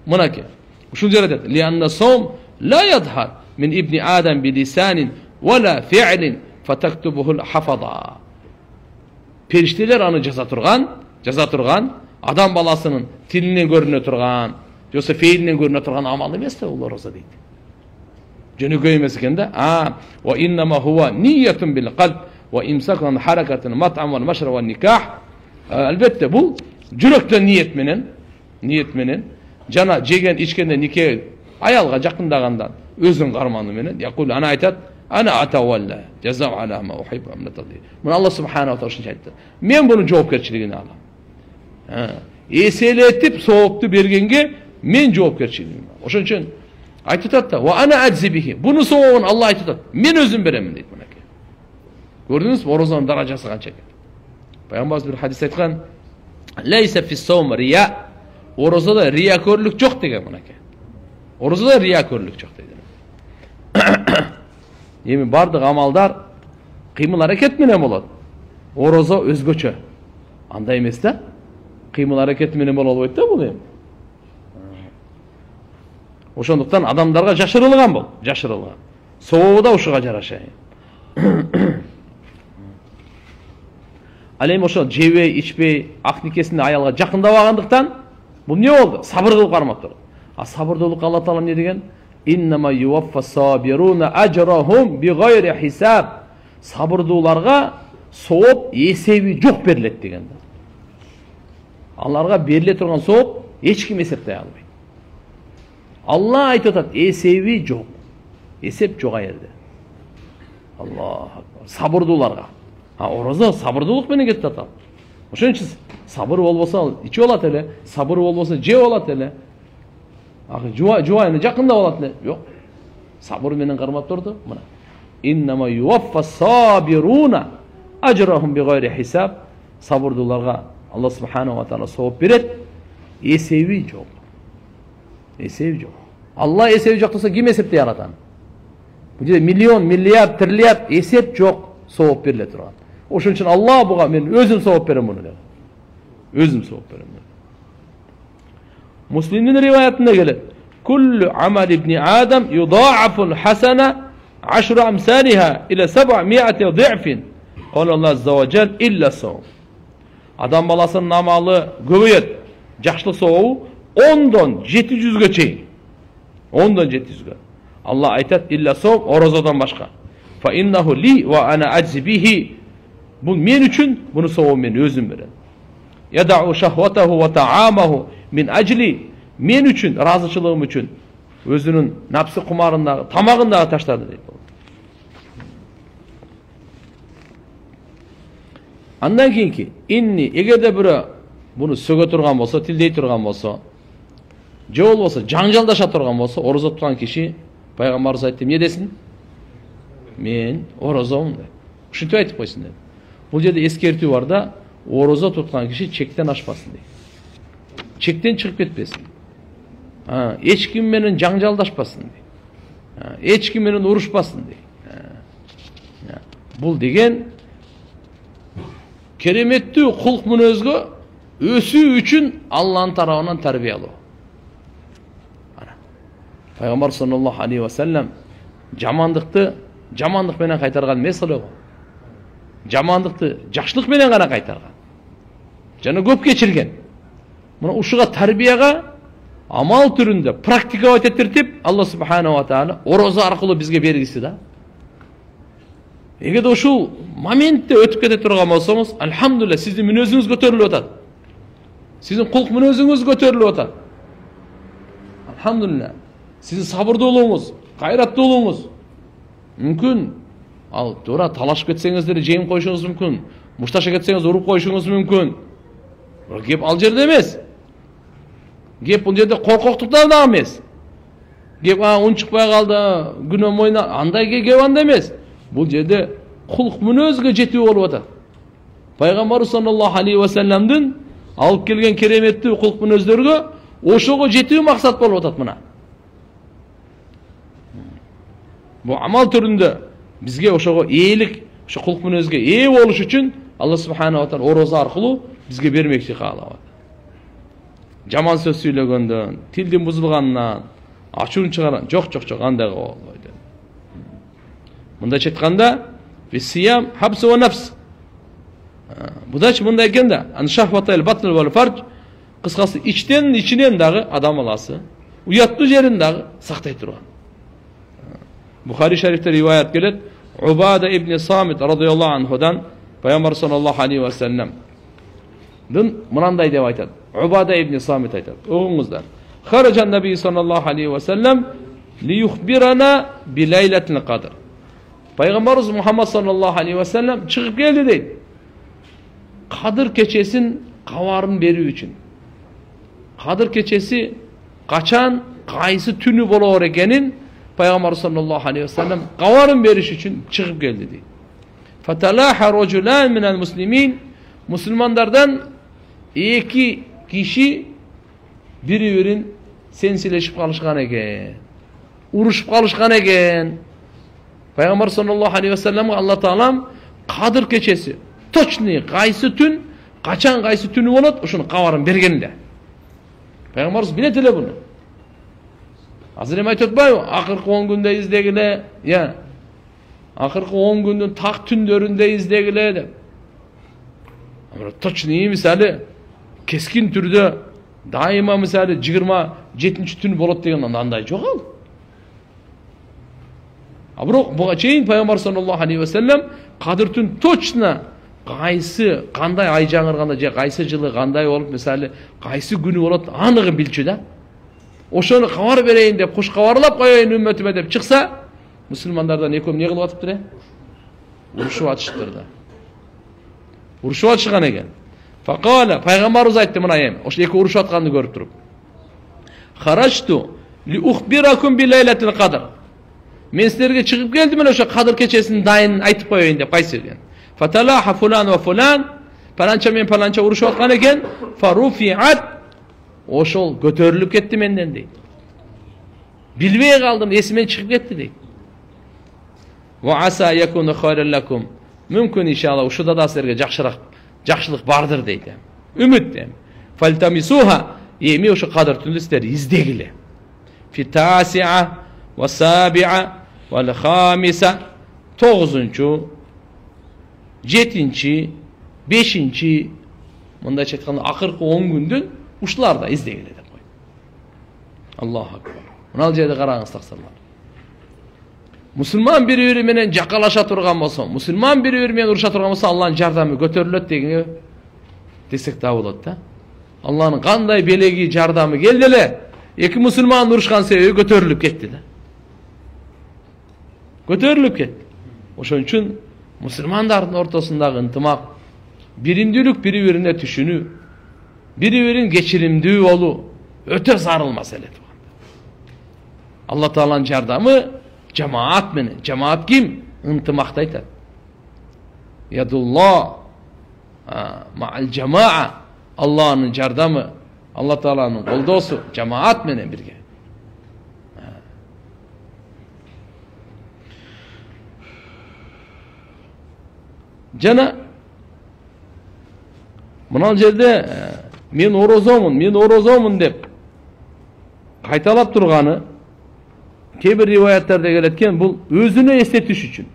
Мынакей. Ушул жерде айтат: "Лианна сом ла ядхар мин ибни адам би лисанин вала фи'лин фатактубухул хафада." Периштелер аны жаза турган, адам баласынын тилинен көрүнө турган, жосо фейлинен көрүнө турган амал эмес да бул ороза дейт. Жөнөкөй эмес экен да. Ва иннама хува ниятун бил қалб ва имсакун харакатун мат'ам вал машра вал никах. Албетте бул жүрөктөн ниет менен жана жеген ичкенде нике аялга жакындагандан өзүн карманы менен якул ана айтат: "Ана атавалла жаза ала ма ухиб амнатади." Мына Алла субханаху ва таала айтты. Мен буну жоопкерчилигине алам. Эселетип соопту бергенге мен жоопкерчилигине. Ошон үчүн айтып атат да: "Ва ана адзибихи." Буну сообун Алла айтып атат. Мен өзүм беремин дейт мынакей. Көрдүңүзбү орозонун даражасы канча экен? Пайгамбарыбыз бир хадис айткан: "Лейса фис-савм рия." Орозада риякөрлүк жок деген мынакей. Орозада риякөрлүк жок деген. Эми бардык амалдар кыймыл аракет менен болот. Орозо өзгөчө. Андай эмес да. Кыймыл аракет менен боло албайт да бул эми. Ошондуктан адамдарга жашырылган бул, жашырылган. Сообу да ушуга жараша. Ал эми ошо жебей, ичпей, ак никесинде аялга жакындабагандыктан бул эмне болду? Сабыр кылып кармап турду. Сабырдуулукка Алла Таала эмне деген? Иннама юваффас-сабируна ажрахум бигайри хисаб. Сабырдууларга сооп эсеби жок берилет деген. Аларга бериле турган сооп эч ким эсептей албайт. Алла айтып атат, эсеби жок. Эсеп жок аерде. Аллах акбар. Сабырдууларга. Орозо сабырдуулук менен кетип атат. Ошон үчүн сабыр болбосо ичип алат эле, сабыр болбосо жеп алат эле. Жубайыны жакында болот эле. Жок. Сабыр менен кармап турду. Мына. Иннама юваффас-сабируна ажрахум бигайри хисаб. Сабырдууларга Алла субханаху ва таала сооп берет. Эсеби жок. Эсеби жок. Алла эсеби жок десе ким эсептей алат аны? Бул жерде миллион, миллиард, триллиард эсеп жок, сооп бериле турган. Ошон үчүн Алла буга мен өзүм сооп берем муну деп. Өзүм сооп берем. Муслимдин риваятында келет: "Куллу амал ибни Адам юдаъафул хасана 10 амсалиха ila 700 ضعف." Кала Аллах азза ва жал илля сом. Адам баласынын амалы көбөйөт. Жакшылык сообу 10дон 700ге чейин. 10дон 700ге. Алла айтат: илля сом, орозодон башка. Fa innahu li wa ana ajzi bihi. Бул мен үчүн, буну сообун мен өзүм берем. Yada'u shahwatahu wa ta'amahu min ajli. Мен үчүн, разычылыгым үчүн өзүнүн напсы кумарындагы, тамагындагы таштарды дейт. Андан кийинки инни эгерде бирөө буну сөгө турган болсо, тилдей турган болсо, же болбосо жаңжалдаша турган болсо, орозо туткан киши пайгамбарыбыз айтты, эмне десин? Мен орозомун деп. Ушинтип айтып койсун деп. Бул жерде эскертүү бар да, орозо туткан киши чектен ашпасын дейт. Чектен чыгып кетпесин. Эч ким менен жаңжалдашпасын дейт. Эч ким менен урушпасын дейт. Бул деген кереметтүү кулк мүнөзгө өсүү үчүн Алланын тарабынан тарбиялоо. Пайгамбар саллаллаху алейхи ва саллям жамандык менен кайтарган эмес эле го. Жамандыкты жакшылык менен гана кайтарган. Жана көп кечирген. Мына ушуга тарбияга амал түрүндө практикага өтөтүртүп Алла субханаху ва таала орозо аркылуу бизге бергиси да. Эгерде ушул моментте өтүп кете турган болсоңуз, алхамдулилlah, сиздин мүнөзүңүз көтөрүлүп атат. Сиздин кулк мүнөзүңүз көтөрүлүп атат. Алхамдулилlah. Сиздин сабырдуулугуңуз, кайраттуулугуңуз, Мүмкін. Ал тура талашып кетсеңіздер жеңіп қойышыңыз мүмкін. Мұшташа кетсеңіз ұрып қойышыңыз мүмкін. Кеп ал жерде емес. Кеп бұл жерде қорқоқтықтан да емес. Кеп ұн шықпай қалды, күні мойна, андай кеп анда емес. Бұл жерде құлық мінезге жету болып отыр. Пайғамбар саллаллаху алейхи ва салламдың алып келген кереметті құлық мінездерге ошоға жету мақсат болып отыр мына. Бұл амал түрінде бізге ошоға иелік, ошо құлық мінезге ие болуш үшін Алла субханала ва тағала ораза арқылы бізге бермекші қалап. Жаман сөз сөйлегенден, тілдің бұзылғаннан, ашуын шығарған, жоқ, андайға болмайды. Мұнда айтқанда, виссиям хабсу ва нафс. Бұдачы мұнда екен да, аншахватайл батл вал фарж, қысқасы ішінен дағы адам аласы, ұятты жерін дағы сақтай тұрған. Бухари шарифте риваят келет, Убада ибн Самит радиаллаху анхудан Пайғамбар саллаллаху алейхи ва саллям дын мынандай деп айтады. Убада ибн Самит айтады. Оғыңыздар. Хараджан наби саллаллаху алейхи ва саллям ли юхбирана би лейлатил қадр. Пайғамбарымыз Мұхаммад саллаллаху алейхи ва саллям шығып келді дейді. Қадыр кечесін қаварын беру үшін. Қадыр кечесі қачан, қайсы түні болар екенін Пайғамбар саллаллаху алейхи ва саллям қаварын беріш үшін шығып келді дейді. Фаталаха раджулан минал муслимин, мұсылмандардан екі киши бири-бирин сенсилешип калышкан экен, урушуп калышкан экен. Пайгамбар саллаллаху алейхи ва салламга Алла таалам Кадыр кечеси точный кайсы түн, качан кайсы түнү болот, ошону кабарын берген эле. Пайгамбарыбыз билет эле буну. Азыр эми айтып атпайбы? Акыркы 10 күндө издегиле, акыркы 10 күндүн так түндөрүндө издегиле деп. Точный мисалы кескин түрдө дайыма мисалы 27 түн болот деген андай жок ал. А бирок буга чейин Пайгамбар саллаллаху алейхи ва саллям Кадыр түн точно кайсы кандай ай жаңырганда же кайсы жылы кандай болуп мисалы кайсы күнү болот аныгын билчү да. Ошону кабар берейин деп куш кабарлап коеюн үммөтүмө деп чыкса, мусулмандардан экөө эмне кылып атыптыр? Урушуп атыштыр да. Урушуп атышкан экен. Факала пайгамбарыбыз айтты мына эми, ошо эки урушуп атканды көрүп туруп. Харашту ли ухбиракум би лейлатил кадр. Мен силерге чыгып келдим эле ошо Кадыр кечесинин дайынын айтып коеюн деп кайсы экен. Фаталаха фулан ва фулан, паланча мен паланча урушуп аткан экен. Фаруфиат, ошол көтөрүлүп кетти менден дейт. Билбей калдым, эсимден чыгып кетти дейт. Ва аса якуну хайран лакум. Мүмкүн иншалла ушуда да силерге жакшылык бардыр дейт. Үмүт дем. Фалтамисуха, эми ошо Кадыр түндү силер издегиле. Фитасиа ва сабиа ва хамиса, 9-чу, 7-чи, 5-чи, мындайча айтканда акыркы 10 күндүн ушуларда издегиле деп койду. Аллаху акбар. Мына жерде караңыз тақсырлар. Мусулман бири-бири менен жакалаша турган болсо, мусулман бири-бири менен уруша турган болсо, Аллахнын жардамы көтөрүлөт дегенге десек да болот да. Аллахнын кандай белеги жардамы келди эле. Эки мусулман урушкан себеби көтөрүлүп кетти да. Көтөрүлүп кетти. Ошон үчүн мусулмандардын ортосундагы ынтымак, биримдүүлүк, бири-бирине түшүнүү, бири-бирин кечиримдүү болуу өтө зарыл маселе. Алла Тааланын жардамы жамаат менен. Жамаат ким? Ынтымакты айтат. Ядулла ма'ал жамаа. Аллахнын жардамы, Алла Тааланын колдоосу жамаат менен бирге. Жана мына жерде мен орозомун деп кайталап турганы кээ бир риваяттарда келеткен, бул өзүнө эстетиш үчүн.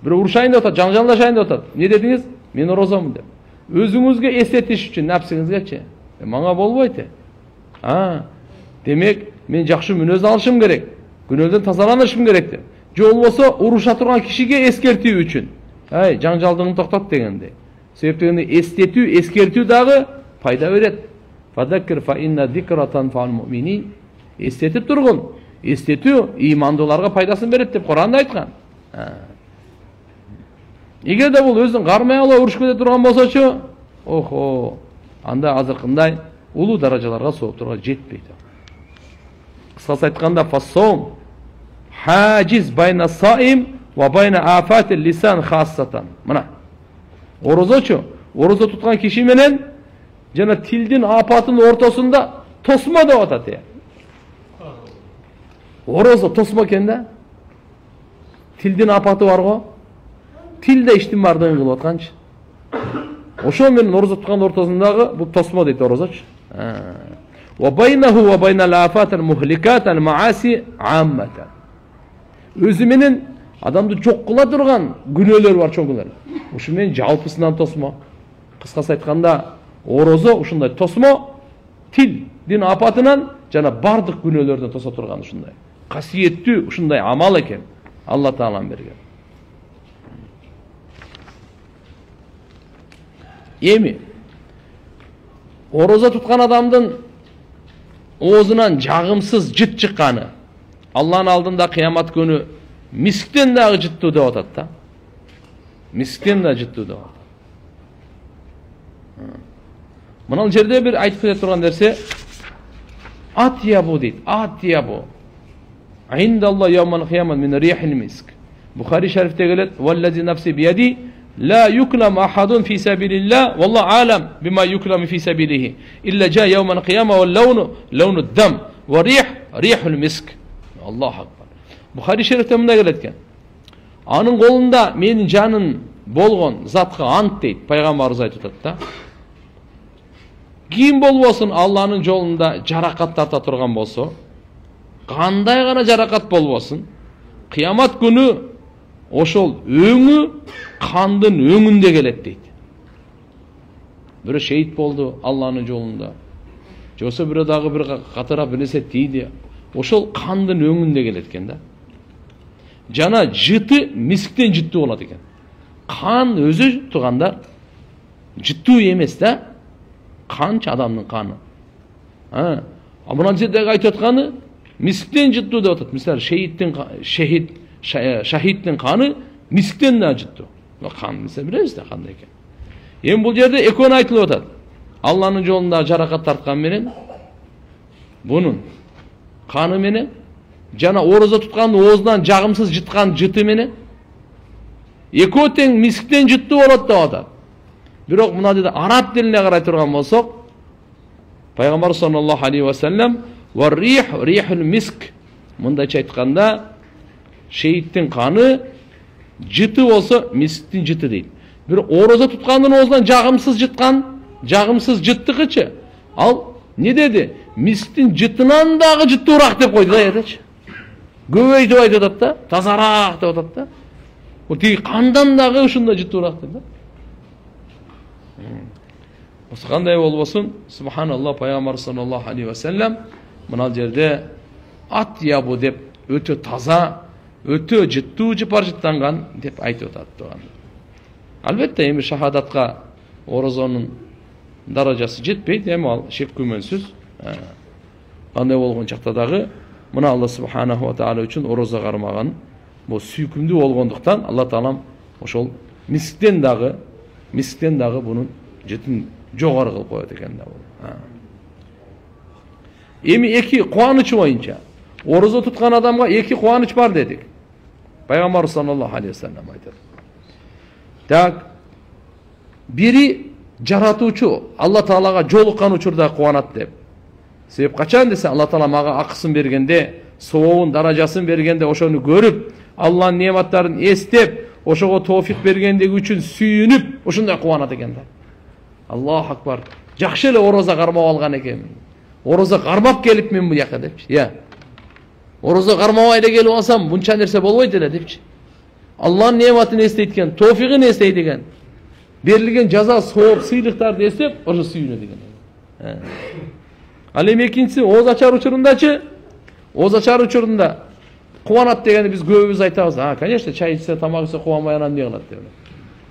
Бир урушайын деп атат, жаңжалдашайын деп атат. Не дедиңиз? Мен орозомун деп. Өзүңүзгө эстетиш үчүн, напсыңызгачы. Мага болбойт. Демек, мен жакшы мүнөз алышым керек. Күнөөдөн тазаланышым керек деп. Же болбосо уруша турган кишиге эскертүү үчүн. Жаңжалдыгын токтот дегендей. Себеп дегенде эстетүү, эскертүү дагы пайда берет. Фадаккир фа инна зикратан фал муъминин. Эстетип тургун. Эстетүү имандууларга пайдасын берет деп Куранда айткан. Эгерде бул өзүн кармай ала урушуп турган болсочу, охо, анда азыркындай улуу даражаларга сооптурга жетпейт. Кыскасы айтканда, фассом хажиз байна саим ва байна афатил лисан хассатан. Мына орозочу, орозо туткан киши менен жана тилдин апатынын ортосунда тосмо деп атат. Орозо тосмо экен да. Тилдин апаты бар го. Тилде иштин бардыгын кылып атканчы. Ошо менен орозо туткан ортосундагы бул тосмо дейт орозочу. Ва байнаху ва байнал афатил мухликатал мааси амматан. Өзү менен адамды жок кыла турган күнөөлөр бар, чоңгулар. Ушу менен жалпысынан тосмо. Кыскасы айтканда, орозо ушундай тосмо, тилдин апатынан жана бардык күнөөлөрдөн тоса турган ушундай касиеттүү ушундай амал экен. Алла Таалам берген. Эми орозо туткан адамдын оозунан жагымсыз жыт чыкканы Алланын алдында кыямат күнү мисктен дагы жыттуу деп атат да. Мисктен да жыттуу деп атат. Мына жерде бир айтып кете турган нерсе атьябу дейт. Атьябу индалла яумал кыямат мин рихил миск. Бухари шарифте келет: "Валлази нафси бияди لا يكلم أحد في سبيل الله والله عالم بما يكلم في سبيله إلا جاء يوم القيامة واللون لون الدم وريح ريح المسك." الله أكبر. Bukhari şerifte mында келеткен. Анын колунда менин жаным болгон затка ант дейт. Пайгамбарыбыз айтып атат да. Ким болбосун Алланын жолунда жаракат тарта турган болсо, кандай гана жаракат болбосун, кыямат күнү ошол өңү кандын өңүндө келет дейт. Бирөө шейит болду Алланын жолунда. Жосо бирөө дагы бир катара бир нерсе тийди. Ошол кандын өңүндө келет экен да. Жана жыты мисктен жыттуу болот экен. Кан өзү турганда жыттуу эмес да. Канча адамдын каны. Мына жердеги айтып атканы мисктен жыттуу деп атат. Мисалы шахидтин каны мисктен да жыттуу. Кан мисалы билебиз да кандай экен. Эми бул жерде экөөнү айтылып атат. Алланын жолунда жаракат тарткан менен бунун каны менен жана орозо туткан оозунан жагымсыз жыткан жыты менен экөө тең мисктен жыттуу болот деп атат. Бирок мына жерде араб тилине карай турган болсок, Пайгамбар саллаллаху алейхи ва саллям ва рихул миск мындайча айтканда шейиттин каны жыты болсо мисктин жыты дейт. Бир орозо туткандын оозунан жагымсыз жыттыкычы. Ал не деди? Мисктин жытынан дагы жыттуураак деп койду да айтачы. Көбөйтүп айтып атат да, тазараак деп атат да. О тиги кандан дагы ушундай жыттуураак деп да. Осы кандай болбосун, субханаллах, Пайгамбар саллаллаху алейхи ва саллям мына жерде атьябу деп өтө таза, өтө жыттуу жыпар-жыттанган деп айтып атат турган. Албетте эми шахадатка орозонун даражасы жетпейт, эми ал шек күмөнсүз. Кандай болгон чакта дагы мына Алла субханаху ва таала үчүн орозо кармаган бул сүйкүмдүү болгондуктан Алла таалам ошол мисктен дагы бунун жытын жогору кылып коет экен да бул. Эми эки кубаныч боюнча орозо туткан адамга эки кубаныч бар дедик. Пайгамбар саллаллаху алейхи ва саллям айтат. Так, бири жаратуучу Алла таалага жолуккан учурда кубанат деп. Себеп качан десе Алла таала мага акысын бергенде, сообун даражасын бергенде, ошону көрүп, Алланын нематтарын эстеп, ошого тоофик бергендиги үчүн сүйүнүп, ошондой кубанат экен да. Аллаху акбар. Жакшы эле орозо кармап алган экен. Орозо кармап келип мен бул жака депчи. Орозо кармабай эле келип алсам, мынча нерсе болбойт эле депчи. Алланын нематын эстейт экен, тоофигин эстейт экен. Берилген жаза, сооп, сыйлыктарды эстеп, ошо сүйүнөт экен. Ал эми экинчиси ооз ачар учурунда кубанат дегенди биз көбүбүз айтабыз. Конечно, чай ичсе, тамак ичсе кубанбай анан эмне кылат деп.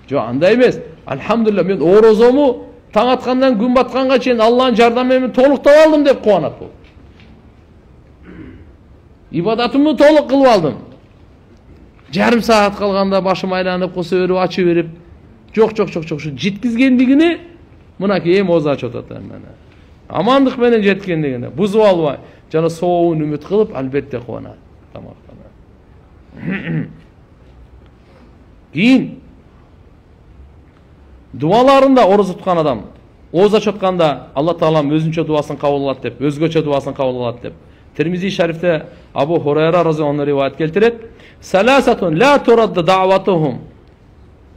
Жок, андай эмес. Алхамдулилlah, мен орозому таң аткандан күн батканга чейин Алланын жардамы менен толуктап алдым деп кубанат бул. Ибадатымды толук кылып алдым. жарым саат калганда башым айланып куса берип ачып берип жок ушу жеткизгендигине мынакей эми ооз ачып атат мына амандык менен жеткендигине бузуп албай жана сообун үмүт кылып албетте кубанат тамактанат. Кийин дуаларында орозо туткан адам ооз ачып атканда Алла Таалам өзүнчө дуасын кабыл алат деп, өзгөчө дуасын кабыл алат деп. Tirmizi şerifte Abu Hurayra radıyallahu anh rivayet keltiret. Salasatun la turaddu da'vatuhum.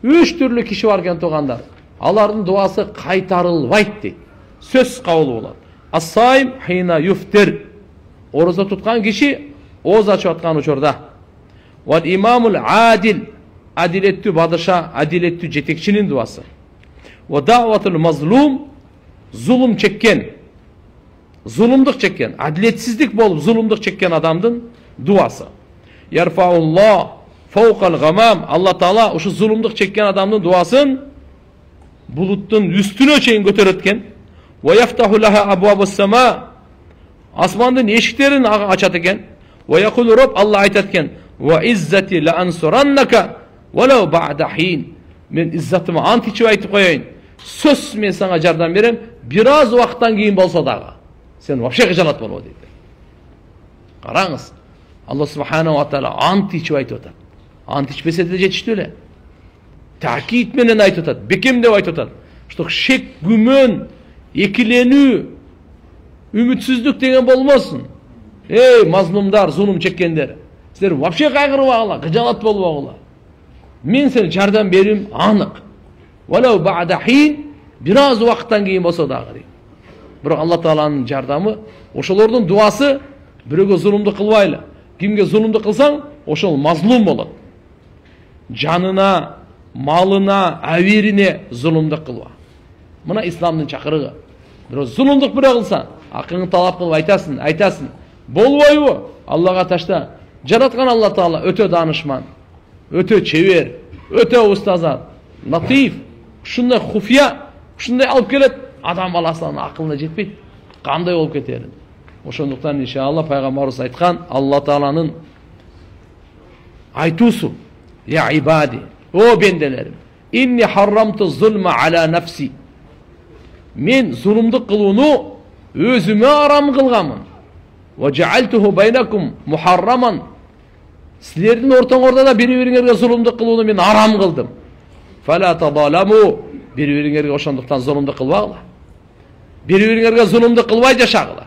3 türlü kişi varken toğanlar. Aların duası kaytarılbayt deydi. Söz kabul bolat. As-saim hina yuftir. Oruza tutkan kişi oğuz açıp atkan uçurda. Vel imamul adil. Adilettü badışa, adilettü cetekçinin duası. Ve da'vatul mazlum. Zulüm çekken. Zulümdük çekken, adiletsizlik bolup zulümdük çekken adamdın duası. Yerfaullah fawqal gamam. Allah Taala şu zulümdük çekken adamdın duasın buluttun üstüne çeyin götürütken ve yeftahu laha abwabus sema. Asmandın eşiklerini açat eken ve yekulu Rabb Allah aytatken ve izzati la ansurannaka velau ba'da hin. Men izzetimi ant içip aytıp koyayım. Söz men sana jardan berem biraz vaqttan keyin bolsa dagı. Sen вообще кыжалат болбо дейт. Караңыз. Алла субханаху ва таала ант ичип айтып атат. Ант ичпесе де жетиштүү эле. Такит менен айтып атат, бекем деп айтып атат. Что шек, күмөн, экиленүү, үмүтсүздүк деген болбосун. Эй, мазлумдар, зулум чеккендер. Силер вообще кайгырбагыла, кыжалат болбогула. Мен сени жардам берим анык. Валау ба'да хин, бираз убакыттан кийин болсо дагы. Бирок Алла Тааланын жардамы, ошолордун дуасы бирөөгө зулумду кылбайлы. Кимге зулумду кылсаң, ошол мазлум болот. Жанына, малына, абирине зулумду кылба. Мына исламдын чакырыгы. Бирок зулумдук бирөө кылсаң, акыңды талап кылып айтасың. Болбойбу? Аллага ташта. Жараткан Алла Таала өтө данышман, өтө чебер, өтө устазат, латиф, ушундай хуфия, ушундай алып келет. Адам баласының ақылына жетпейді. Қандай болып кетерін. Ошондуктан иншалла пайгамбарыбыз айткан Алла Тааланын айтуусу: "Я ибади, о бенделерим, инни харрамту зулма ала нафси." Мен зулумдук кылууну өзүмө арам кылганмын. Ва жаалтуху байнакум мухарраман. Силердин ортоңордо да бири-бириңерге зулумдук кылууну мен арам кылдым. Фала тазаламу. Бири-бириңерге ошондуктан зулумдук кылбагыла. Бири-бириңерге зулумду кылбай жашагыла.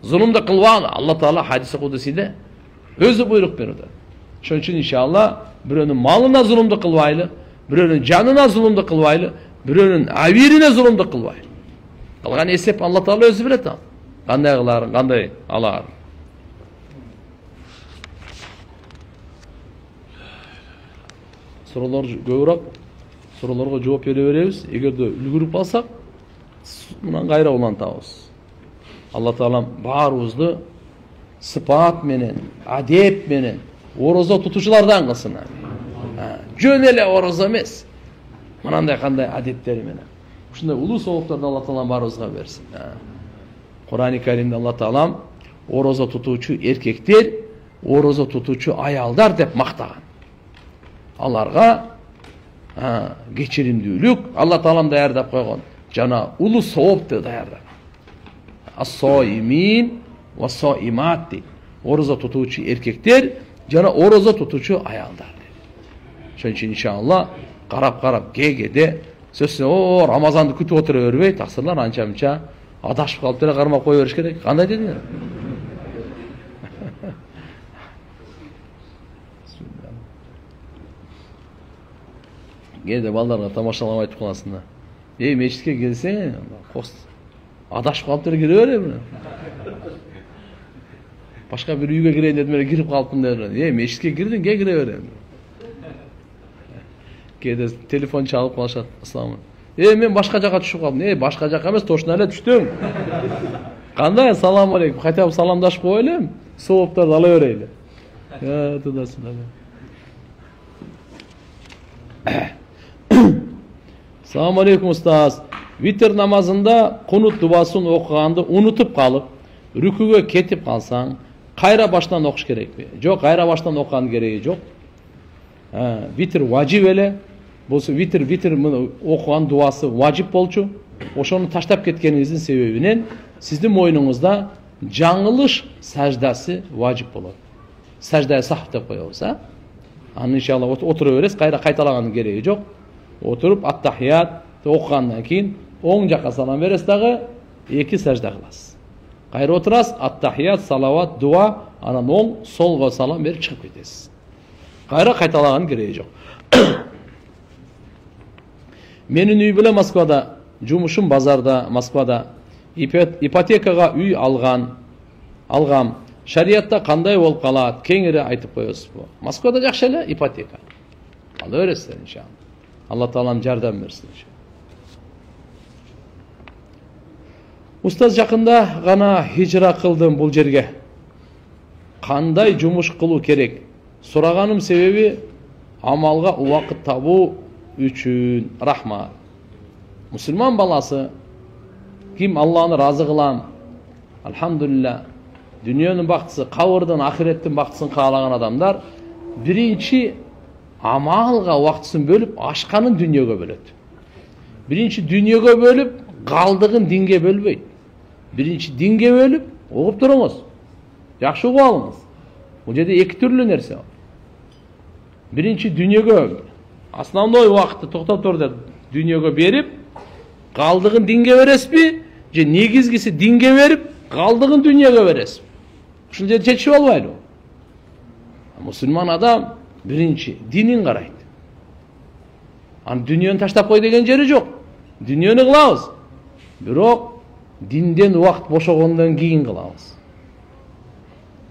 Зулумду кылбагыла. Алла Таала хадиси кудусиде өзү буйрук берди. Ошон үчүн иншалла бирөөнүн малына зулумду кылбайлы, бирөөнүн жанына зулумду кылбайлы, бирөөнүн абирине зулумду кылбайлы. Калган эсеп Алла Таала өзү билет. Кандай кыларын, кандай алар. Суроолор көбүрөөк, суроолорго жооп бере беребиз. Эгерде үлгүрүп калсак, мынан кайра улантабыз. Алла Таалам баарыбызды сыпат менен, адеп менен, орозо тутуучулардан кылсын. Жөн эле орозо эмес. Мынандай кандай адептери менен. Ушундай улуу сооктарды Алла Таалам баарыбызга берсин. Кур'ан-ы Каримде Алла Таалам орозо тутуучу эркектер, орозо тутуучу аялдар деп мактаган. Аларга кечиримдүүлүк Алла Таалам даярдап койгон. Жана улуу соопты даярдап. Ас-соимин ва соимат. Орозо тутуучу эркектер жана орозо тутуучу аялдар. Ошон үчүн иншалла карап кегеде сөзсүз Рамазанды күтүп отура бербей, таксырлар анча-мынча адашып калып деле кармап кое бериш керек. Кандай дедиңер? Кээде балдарга тамашалап айтып каласың. Эй, мечитке келсең, адашып калып деле кире берем. Башка бир үйгө кирейин дедим эле кирип калыптым дедим. Эй, мечитке кирдиң, кире берем. Кээде телефон чалып калышат. Ассаламу. Мен башка жака түшүп калдым. Башка жака эмес, точно эле түштүм. Кандай? Салам алейкум. Хотя бы саламдашып коелем, сооптарды ала берейли. Тудасың. Салам алейкум устаз. Витр намазында кунут дубасын окуганды унутуп калып, рүкүгө кетип калсаң, кайра баштан окуш керекпи? Жок, кайра баштан окуган кереги жок. витр важип эле болсо витр окуган дуасы важип болчу. Ошону таштап кеткениңиздин себебинен сиздин мойнуңузда жаңылыш саждасы важип болот. Саждая сахв деп коебуз, аны иншалла отура бересиз, кайра кайталагандын кереги жок. Отуруп ат-тахият окугандан кийин оң жакка салам бересиз дагы 2 сажда кыласыз. Кайра отурасыз, ат-тахият, салават, дуа, анан оң солго салам берип чыгып кетесиз. Кайра кайталагандын кереги жок. Менин үй беле Москвада, жумушум базарда, Москвада. Ипотекага үй алгам. Шариятта кандай болуп калат? Кеңири айтып коесузбу? Москвада жакшы эле ипотека. Ала бересиздер иншалла. Алла таалам жардам берсин иншалла. Устаз жакында гана хижра кылдым бул жерге. Кандай жумуш кылуу керек? Сураганым себеби амалга убакыт табуу үчүн. Рахмат. Мусулман баласы ким Алланы разы кылам? Алхамдулилlah. Дүйнөнүн бактысы, кабырдын, ахиреттин бактысын каалаган адамдар биринчи амалга убактысын бөлүп, ашканын дүйнөгө бөлөт. Биринчи дүйнөгө бөлүп, калдыгын динге бөлбөйт. Биринчи динге бөлүп, угуп туруңуз. Жакшы угуп алыңыз. Бул жерде 2 түрлүү нерсе бар. Биринчи дүйнөгө основной убакытты токтоп тур деп дүйнөгө берип, калдыгын динге бересизби? Же негизгиси динге берип, калдыгын дүйнөгө бересиз? Ушул жерде чечип албайлы. Мусулман адам биринчи динин карайт. Аны дүйнөнү таштап кой деген жери жок. Дүйнөнү кылабыз. Бирок динден убакыт бошогондон кийин кылабыз.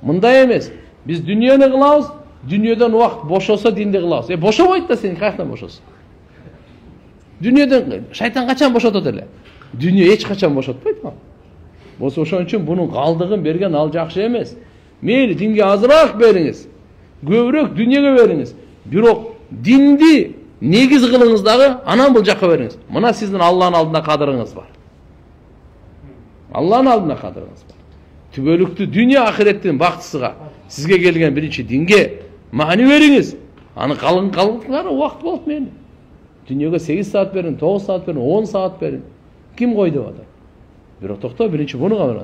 Мындай эмес. Биз дүйнөнү кылабыз, дүйнөдөн убакыт бошосо динди кылабыз. Бошобойт да сен каяктан бошосун? Дүйнөдөн шайтан качан бошотот эле? Дүйнө эч качан бошотпойт го. Болсо ошон үчүн бунун калдыгын берген ал жакшы эмес. Мейли динге азыраак бериңиз, көбүрөөк дүйнөгө бериңиз. Бирок динди негиз кылыңыз дагы, анан бул жакка бериңиз. Мына сиздин Алланын алдында кадырыңыз бар. Алланын алдында кадырыңыз бар. Түбөлүктүү дүйнө ахиреттин бактысыга сизге келген биринчи динге маани бериңиз. Аны калгандары убакыт болот мени. Дүйнөгө 8 саат берин, 9 саат берин, 10 саат берин. Ким кой деп атат? Бирок токто биринчи буну кабыл.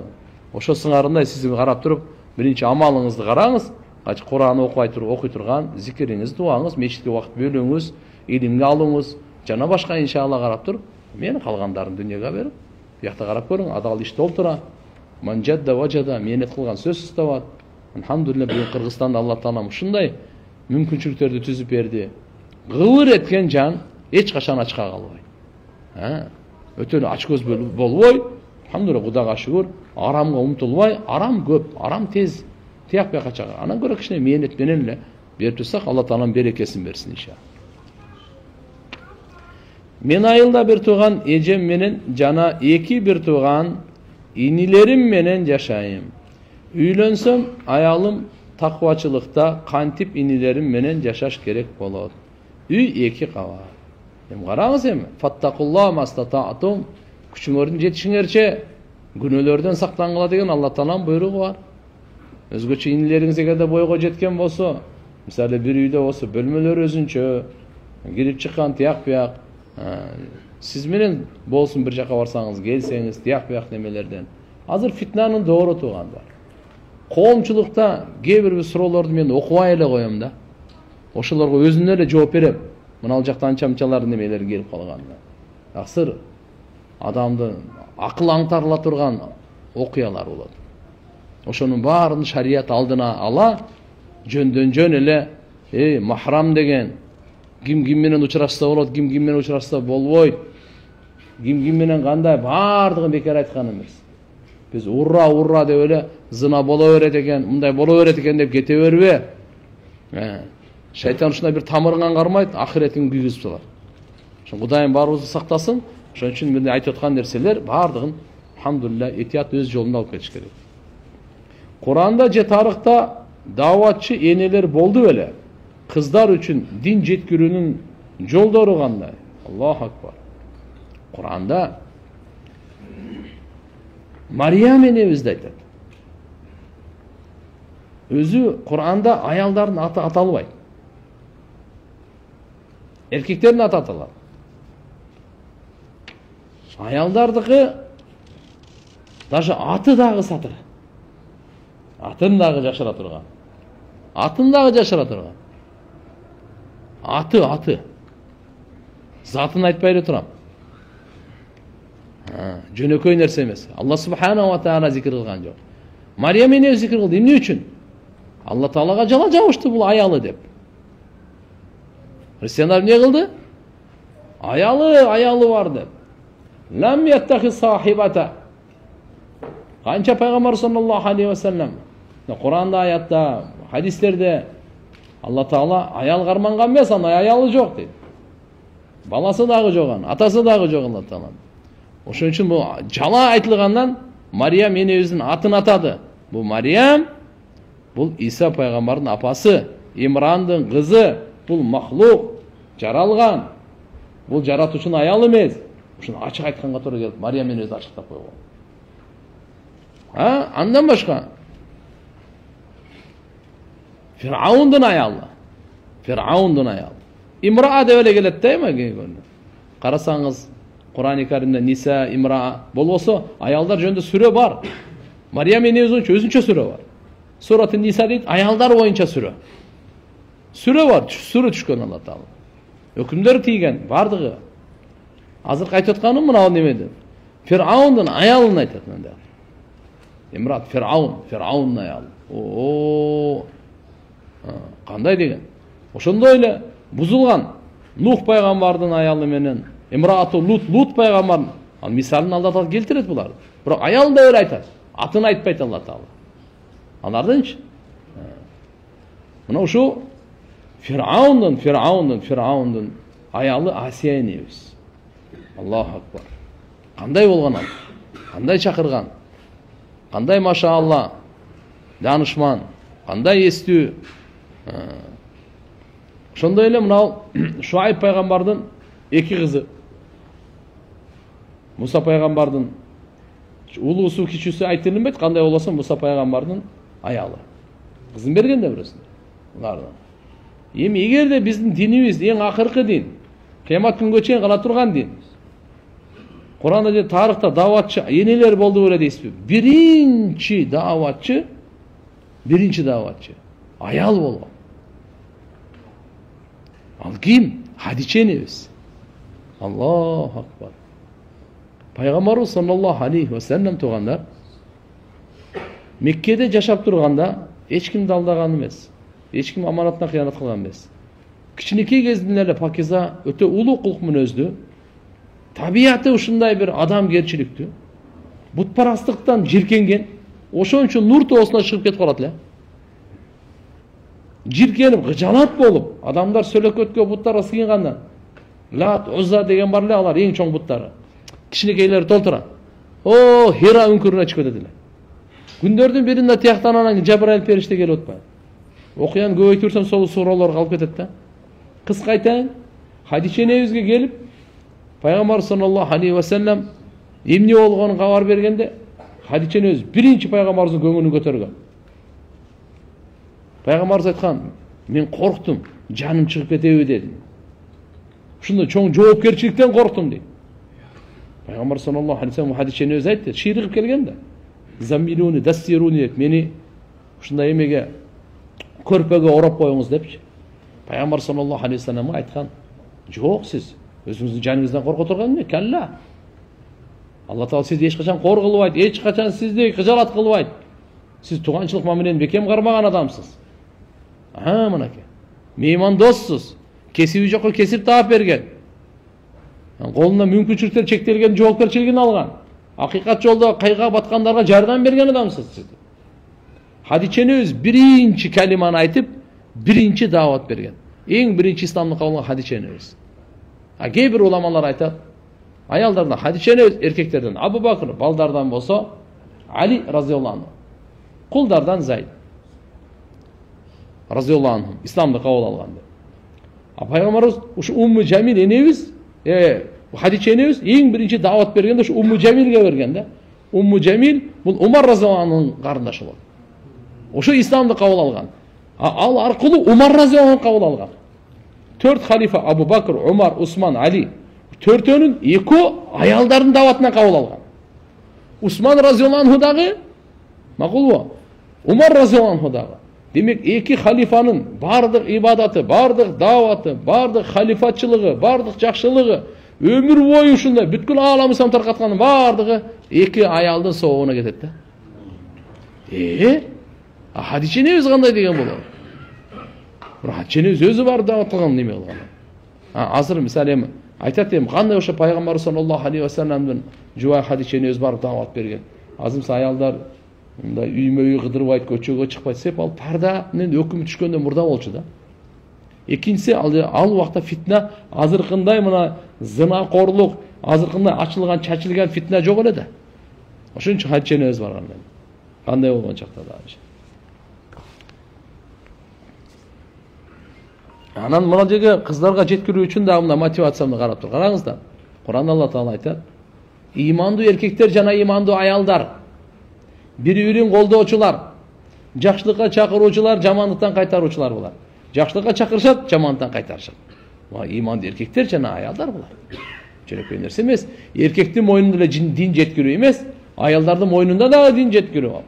Ошо сыңарындай сизди карап туруп, биринчи амалыңызды караңыз. Кур'ан окуй турган, зикириңиз, дуаңыз, мечитке убакыт бөлүңүз, илимге алыңыз, жана башка иншалла карап туруп, мени калгандарын дүйнөгө берип, биякта карап көрүң, адал иште олтура. Манжадда важада, менет кылган сөзсүз табат. Алхамдулилlah, бүгүн Кыргызстанда Алла таалам ушундай мүмкүнчүлүктөрдү түзүп берди. Гыбыр эткен жан эч качан ачка калбайт. Өтө эле ач көз болбой, алхамдулилlah, Кудайга шүгүр, арамга умтулбай, арам көп, арам тез тияк бияка чыгар. Анан көрө кичине мээнет менен эле берип турсак, Алла таалам берекесин берсин иншалла. Мен айылда бир тууган эжем менен жана 2 бир тууган инилерим менен жашайм. Үйлөнсөм, аялым таквачылыкта, кантип инилерим менен жашаш керек болот. Үй 2 кабат. Караңыз эми, фаттакулла мастатаатум, күчүңөрдүн жетишиңерче күнөөлөрдөн сактангыла деген Алла таалам буйругу бар. Өзгөчө инилериңиз эгерде бойго жеткен болсо, мисалы бир үйдө болсо, бөлмөлөр өзүнчө, кирип чыккан тияк бияк, сиз менен болсун бир жака барсаңыз, келсеңиз тияк бияк немелерден. Азыр фитнанын доору тууган бар. Коомчулукта кээ бир суроолорду мен окубай эле коем да. Ошолорго өзүнө эле жооп берем. Мына ал жакта анча-мынчалар немелер келип калганда. Аксыр адамды акыл аңтарыла турган окуялар болот. Ошонун баарын шарият алдына ала, жөндөн жөн эле махрам деген ким менен учурашса болот, ким менен учурашса болбойт, ким менен кандай баардыгын бекер айткан эмес. Биз урра деп эле зына боло берет экен, мындай боло берет экен деп кете бербе. Шайтан ушундай бир тамырыңан кармайт, ахиретиң күйгүзүп салат. Ошон Кудайым баарыбызды сактасын. Ошон үчүн мен айтып аткан нерселер баардыгын алхамдулилlah этият өз жолунда алып кетиш керек. Куранда же тарыхта даватчы энелер болду беле? Кыздар үчүн дин жеткирүүнүн жолдору кандай? Аллаху акбар. Куранда Мариям энебизди айтат. Өзү Куранда аялдардын аты аталбайт. Erkekтердин аты аталат. Аялдардыкы даже аты дагы сатыр. Атын дагы жашыра турган. Атын дагы жашыра турган. Аты. Затын айтпай эле турам. Жөнөкөй нерсе эмес. Алла субханаху ва таала зикир кылган жок. Мариям эне зикир кылды. Эмне үчүн? Алла таалага жала жабышты бул аялы деп. Христиандар эмне кылды? Аялы бар деп. Лам яттахи сахибата. Канча пайгамбар саллаллаху алейхи ва саллям Куранда, аятта, хадистерде Алла таала аял карманган эмес, анын аялы жок дейт. Баласы дагы жок, атасы дагы жок Алла таала. Ошон үчүн бул жала айтылгандан Мариям энебиздин атын атады. Бул Мариям, бул Иса пайгамбардын апасы, Имрандын кызы, бул махлук, жаралган. Бул жаратуучунун аялы эмес. Ушуну ачык айтканга туура келет. Мариям энебиз ачыктап койгон. Андан башка Фираундун аялы. Имраа деп эле келет да эми. Карасаңыз Кур'ан-ы Каримде Ниса, Имраа болбосо аялдар жөнүндө сүрө бар. Мариям энебиз өзүнчө сүрө бар. Сурат Ниса дейт, аялдар боюнча сүрө. Сүрө бар, сүрө түшкөн Алла таала. Өкүмдөр тийген бардыгы. Азыр айтып атканым мына немеде. Фираундун аялын айтат мында. Имрат Фираундун аялы. Кандай деген? Ошондой эле бузулган Нух пайгамбардын аялы менен Имраату Лут пайгамбардын мисалын Алла таала келтирет буларды. Бирок аял деп эле айтат. Атын айтпайт Алла таала. Алардынчы? Мына ушу Фираундун аялы Асия энебиз. Аллаху акбар. Кандай болгон ал? Кандай чакырган? Кандай машаалла? Данышман, кандай эстүү? Ошондой эле мына Шуайб пайгамбардын эки кызы. Муса пайгамбардын улуусу, кичүүсү айтылынбайт, кандай болосо Муса пайгамбардын аялы. Кызын берген да бирөөсүнө. Булардан. Эми эгерде биздин динибиз эң акыркы дин, кыямат күнгө чейин кала турган дин. Кур'анда же тарыхта даватчы энелер болду беле дейсизби? Биринчи даватчы аял болгон. Ал ким? Хадиче энебиз. Аллаху акбар. Пайгамбарыбыз саллаллаху алейхи ва саллям туугандар Меккеде жашап турганда эч кимди алдаган эмес. Эч ким аманатына кыянат кылган эмес. Кичинекей кезинде эле пакиза, өтө улуу кулк мүнөздүү, табияты ушундай бир адамгерчиликтүү, бутпарастыктан жиркенген, ошон үчүн нур тоосуна чыгып кетип калат эле. Жиркенип, кыжалат болуп, адамдар сөлөкөткө буттарга сыйынгандан. Лат, Узза деген бар эле, алар эң чоң буттары. Кичинекейлери толтура. Хира үңкүрүнө чыгып кетет эле. Күндөрдүн биринде тияктан Жабраил периште келип атпайбы? Окуяны көбөйтүрсөм сол сууралар калып кетет да. Кыска айтайын, Хадиче энебизге келип, Пайгамбар саллаллаху алейхи ва саллям эмне болгонун кабар бергенде, Хадиче энебиз биринчи пайгамбарыбыздын көңүлүн көтөргөн. Пайгамбарыбыз айткан, мен корктум, жаным чыгып кетеби деди. Ушундай чоң жоопкерчиликтен корктум дейт. Пайгамбар саллаллаху алейхи ва саллям Хадиче энебиз айтты, ширигип келген да. Заммилуни, дассируни деп, мени ушундай эмеге көрпөгө ороп коюңуз депчи. Пайгамбар саллаллаху алейхи ва саллям айткан, жок сиз өзүңүздүн жаныңыздан корко турган эмне? Калла. Алла таала сизди эч качан кор кылбайт, эч качан сизди кыжалат кылбайт. Сиз туганчылык мамилени бекем кармаган адамсыз. Мынакей. Мейман доссуз. Кесиби жокко кесип таап берген. Колунда мүмкүнчүлүктөр чектелген жоопкерчилигин алган. Акыйкат жолдо кайга баткандарга жардам берген адамсыз сиз. Хадиче энебиз биринчи калиманы айтып, биринчи даават берген. Эң биринчи исламды кабыл алган Хадиче энебиз. Кээ бир уламалар айтат, аялдардан Хадиче энебиз, эркектерден Абу Бакр, балдардан болсо Али разияллаху анху, кулдардан Зайд разияллаху анху исламды кабыл алган. Пайгамбарыбыз ушу Умму Жамил энебиз, Хадиче энебиз эң биринчи даават бергенде ушу Умму Жамилге берген да. Умму Жамил бул Умар разияллаху анхунун карындашы болот. Ошо исламды кабыл алган. Ал аркылуу Умар разияллаху анху кабыл алган. 4 халифа Абу Бакр, Умар, Усман, Али. 4-өнүн 2 аялдардын даватынан кабыл алган. Усман разияллаху анху дагы, макулбу? Умар разияллаху анху дагы. Демек 2 халифанын бардык ибадаты, бардык даваты, бардык халифатчылыгы, бардык жакшылыгы, өмүр бою ушундай бүткүл aalам ислам таркаткандын бардыгы 2 аялдын соогуна кетет да. Хадиче небиз кандай деген болот? Хадиче небиз өзү бар дават кылган неме кылган. Азыр мисалы эми айтат эми кандай ошо пайгамбар саллаллаху алейхи вассаламдын жубай Хадиче небиз барып дават берген. Азыр аялдар мындай үймө үй кыдырбайт, көчөгө чыкпайт деп ал парда менен өкүм түшкөндө мурда болчу да. Экинчиси ал убакта фитна азыркындай мына зынакорлук, азыркындай ачылган, чачылган фитна жок эле да. Ошон үчүн Хадиче небиз барган. Кандай болгон чакта да. Анан мына жерге кыздарга жеткирүү үчүн дагы мына мотивациямды карап тур. Караңыздар. Куранда Алла Таала айтат: "Имандуу эркектер жана имандуу аялдар, бири-бирин колдоочулар, жакшылыкка чакыруучулар, жамандыктан кайтаруучулар булар." Жакшылыкка чакырышат, жамандыктан кайтарышат. Мына имандуу эркектер жана аялдар булар. Жөнөкөй нерсе эмес. Эркектин мойнунда эле дин жеткирүү эмес, аялдардын мойнунда дагы дин жеткирүү бар.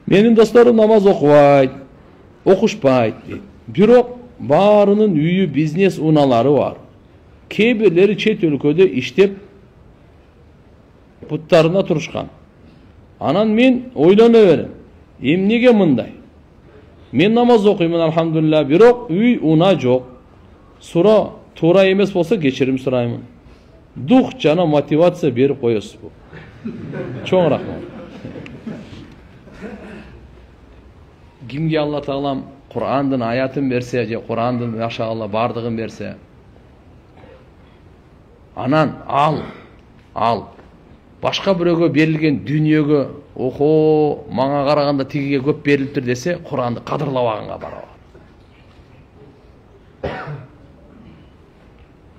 Менин досторум намаз окубайт, окушпайт дейт. Бирок баарынын үйү бизнес унаалары бар. Кээ бирлери чет өлкөдө иштеп буттарына турушкан. Анан мен ойлоно берем. Эмнеге мындай? Мен намаз окуймун алхамдулилlah, бирок үй уна жок. Сура туура эмес болсо кечирим сураймын. Дух жана мотивация берип коесузбу? Чоң рахмат. Кимге Алла Таалам Кур'андын аятын берсе, же Кур'андын машаалла бардыгын берсе, анан ал башка бирөөгө берилген дүйнөгө охо мага караганда тигиге көп берилиптир десе, Кур'анды кадырлабаганга барабар.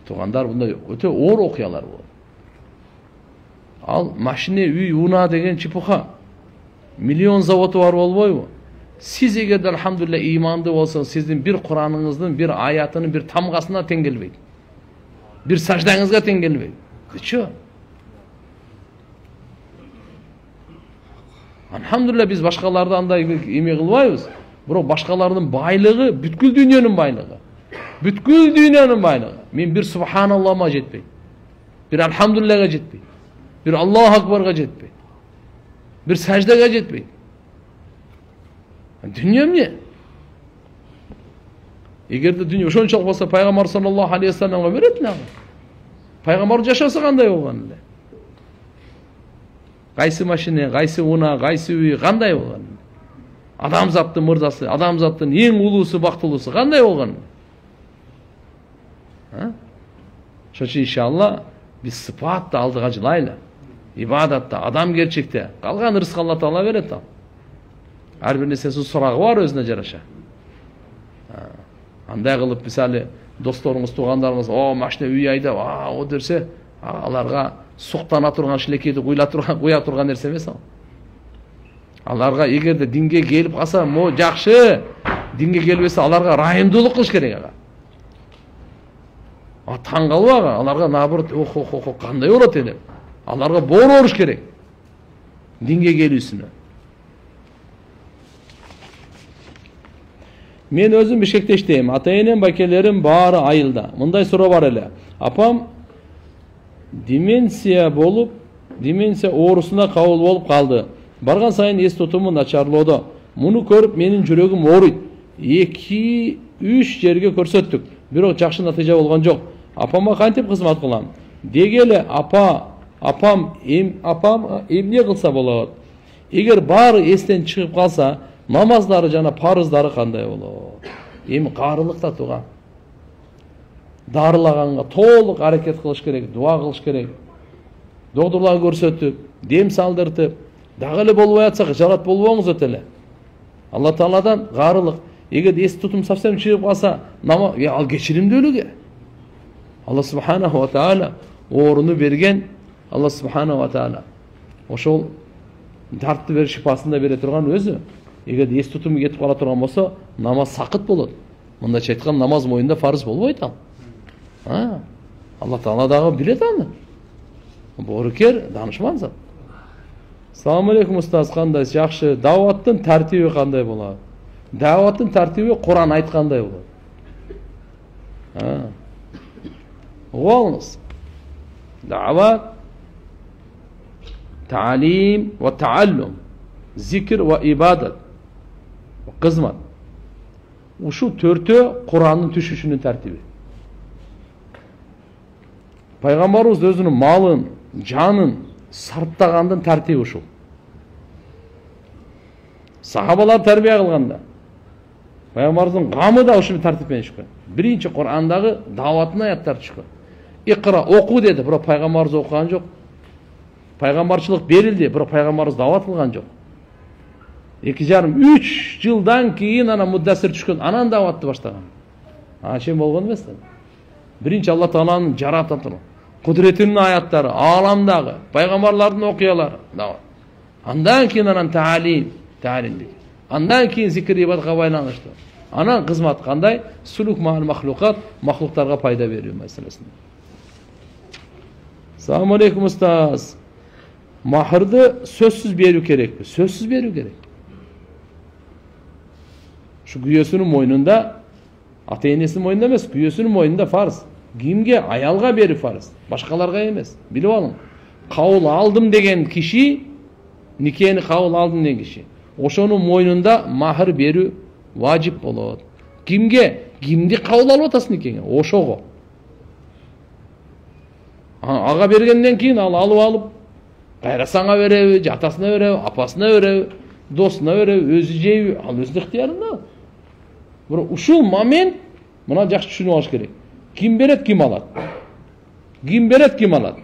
Тугандар, мындай өтө оор окуялар болот. Ал машине, үй, уна деген чепуха. Миллион заводу бар болбойбу? Siz эгерде алхамдулилlah иманды болсоңуз, сиздин бир Кураныңыздын, бир аятынын, бир тамгасына тең келбейт. Бир саждаңызга тең келбейт. Чо? Алхамдулилlah биз башкаларды андай эме кылбайбыз. Бирок башкалардын байлыгы бүткүл дүйнөнүн байлыгы. Бүткүл дүйнөнүн байлыгы. Мен бир субханаллахга жетпейт. Бир алхамдулиллahга жетпейт. Бир Аллаху акбарга жетпейт. Бир саждага жетпейт. Dünya эмне? Эгерде дүйнө ошончолук болсо, пайгамбар саллаллаху алейхи вассаламга берет нагы. Пайгамбар жашаса кандай болгон эле? Кайсы машина, кайсы уна, кайсы үй, кандай болгон? Адамзаттын мырзасы, адамзаттын эң улуусу, бактылуусу кандай болгон? Ошон үчүн иншалла биз сыпатты алдыга жылайлы. Ибадатта, адамгерчиликте, калган рызык Алла Таала берет ал. Ар бир нерсесинин сурагы бар өзүнө жараша. Андай кылып, мисалы, досторуңуз, туугандарыңыз, машина үй айдап, о дерсе, аларга суктана турган шилекейди куя турган нерсе эмес ал. Аларга эгерде динге келип калса, мо жакшы, динге келбесе аларга райымдуулук кылыш керек ага. Таң калбага, аларга наоборот, кандай болот эле? Аларга боор оруш керек. Динге келүүсүнө. Мен өзүм Бишкекте иштейм. Ата-энем, байкелерим баары айылда. Мындай суроо бар эле. Апам деменция оорусуна кабыл болуп калды. Барган сайын эс тутуму начарлоодо. Муну көрүп менин жүрөгүм ооруйт. 2-3 жерге көрсөттүк. Бирок жакшы натыйжа болгон жок. Апама кантип кызмат кылам? Дегеле апам эмне кылса болот? Эгер баары эстен чыгып калса, намаздары жана парыздары кандай болот? Эми каарылыкта туган. Дарылаганга толук аракет кылыш керек, дуа кылыш керек. Доктурларга көрсөтүп, дем салдыртып, дагы эле болбой атса, жарат болбоңуз өтө эле. Алла Тааладан каарылык. Эгер эс тутум совсем чыгып калса, ал кечиримдүүлүгү. Алла субханаху ва таала ооруну берген, Алла субханаху ва таала ошол дартты бер шипасын да бере турган өзү. эгер эс тутуму кетип кала турган болсо намаз сакыт болот. Мындайча айтканда намаз моюнда фарыз болбойт ал. Алла Таала дагы билет аны. Боорукер, данышман зат. Assalomu alaykum ustoz, qandaysiz? Yaxshi. Da'vatning tartibi qanday bo'ladi? Da'vatning tartibi Qur'on aytganday bo'ladi. Olmaz. Da'vat, ta'lim va ta'allum, zikr va ibadat, va xizmat. Uşu төртөө Qur'onning tushishinin tartibi. Peygamberimiz özünün malın, canın sarptagandın tartibi uşu. Sahabalar terbiye kılganda. Peygamberimizin gamı da uşunu tartipten çıkıyor. Birinci Kur'an'daki davatına ayetler çıkıyor. İkra, oku dedi. Bura Peygamberimiz okuyan yok. Peygamberçilik berildi. Bura Peygamberimiz davat kılgan yok. 2,5-3 yıldan keyin ana muddessir çıkıyor. Anan davatı başlagan. Şey bolgan emas. Birinci Allah Taala'nın jaratatını, kudretinin ayetleri, alamdagı, peygamberlerin okuyaları davat. Andan keyin anan ta'limdik. Andan keyin zikir ibadetga baylanıştı. Anan hizmet kanday? Suluk ma'al mahlukat, mahluklarga payda veriyor meselesinde. Assalamu alaykum ustaz. Mahırdı sözsüz berүү керек mi? Sözsüz berүү керек. Şu güyösünün moynunda, ata-enesinin moynunda emas, güyösünün moynunda farz. Kimge? Ayalga beri farz. Başkalarga emas. Bilip alın. Kavul aldım degen kişi, nikeni kavul aldım degen kişi. Oşonun moynunda mahır berүү vacip bolot. Kimge? Kimdi kavul alıp atasın nikeni? Oşogo. Ağa bергенден keyin alıp alıp kayra sana verebi, atasına verebi, apasına verebi, dostuna verebi, özü jebi, al özünün ihtiyarında. Bura uşul moment buna жақсы түшүнүп алыш керек. Kim beret, kim alat. Kim beret, kim alat.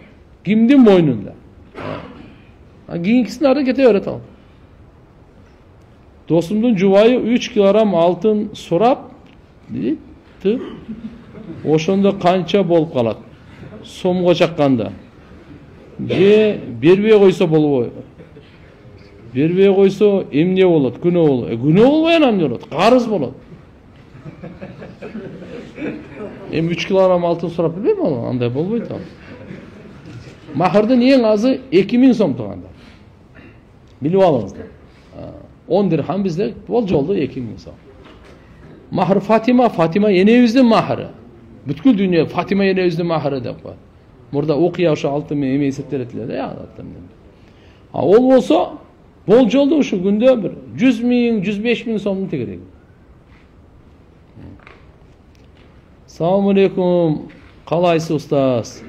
Kimdin moynunda. Kийинкисин арды кете берет ал. Досумдун жубайы 3 килограмм алтын сурап, deydi. Ошондо канча болуп калат? Сомго чакканда. Же бербей койсо болбойбу. Бербей койсо эмне болот? Күнөө болот. Күнөө болбой эмне болот? Карыз болот. 3 килограмм алтын сурап билбейм ал, андай болбойт ал. Махырдын эң азы 2000 сом турганда. Билип алыңыздар. 10 дирхам бизде болжолду 2000 сом. Mahır Fatima enebizдің mahırı. Бүткүл dünya Fatima enebizдің mahırı деп коет. Мурда окуя ошо алтын менен эме эсептелет эле, Ол болсо, болжолду ушу күндө бир 100 000, 105 000 сомдун тегереги. Assalamu alaykum. Калайсыз устаз?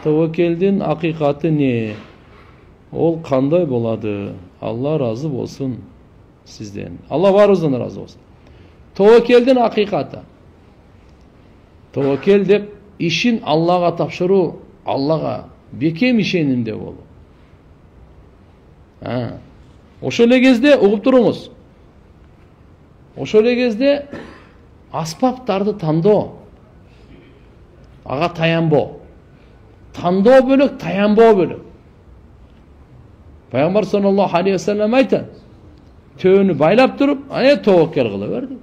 Tawakkelдин акыйкаты не? Ол кандай болады? Алла разы болсун сизден. Алла баарыбыздан разы болсун. Tawakkelдин акыйкаты. Tawakkel деп ишин Аллага тапшыруу, Аллага бекем ишенимде болуу. Ошол эле кезде угуп туруңуз. Ошол эле кезде аспаптарды тандоо. Ага таянбоо. Тандоо бөлөк, таянбоо бөлөк. Пайгамбар саллаллаху алейхи ва саллям айтты. Төөнү байлап туруп, tawakkel кыла берди.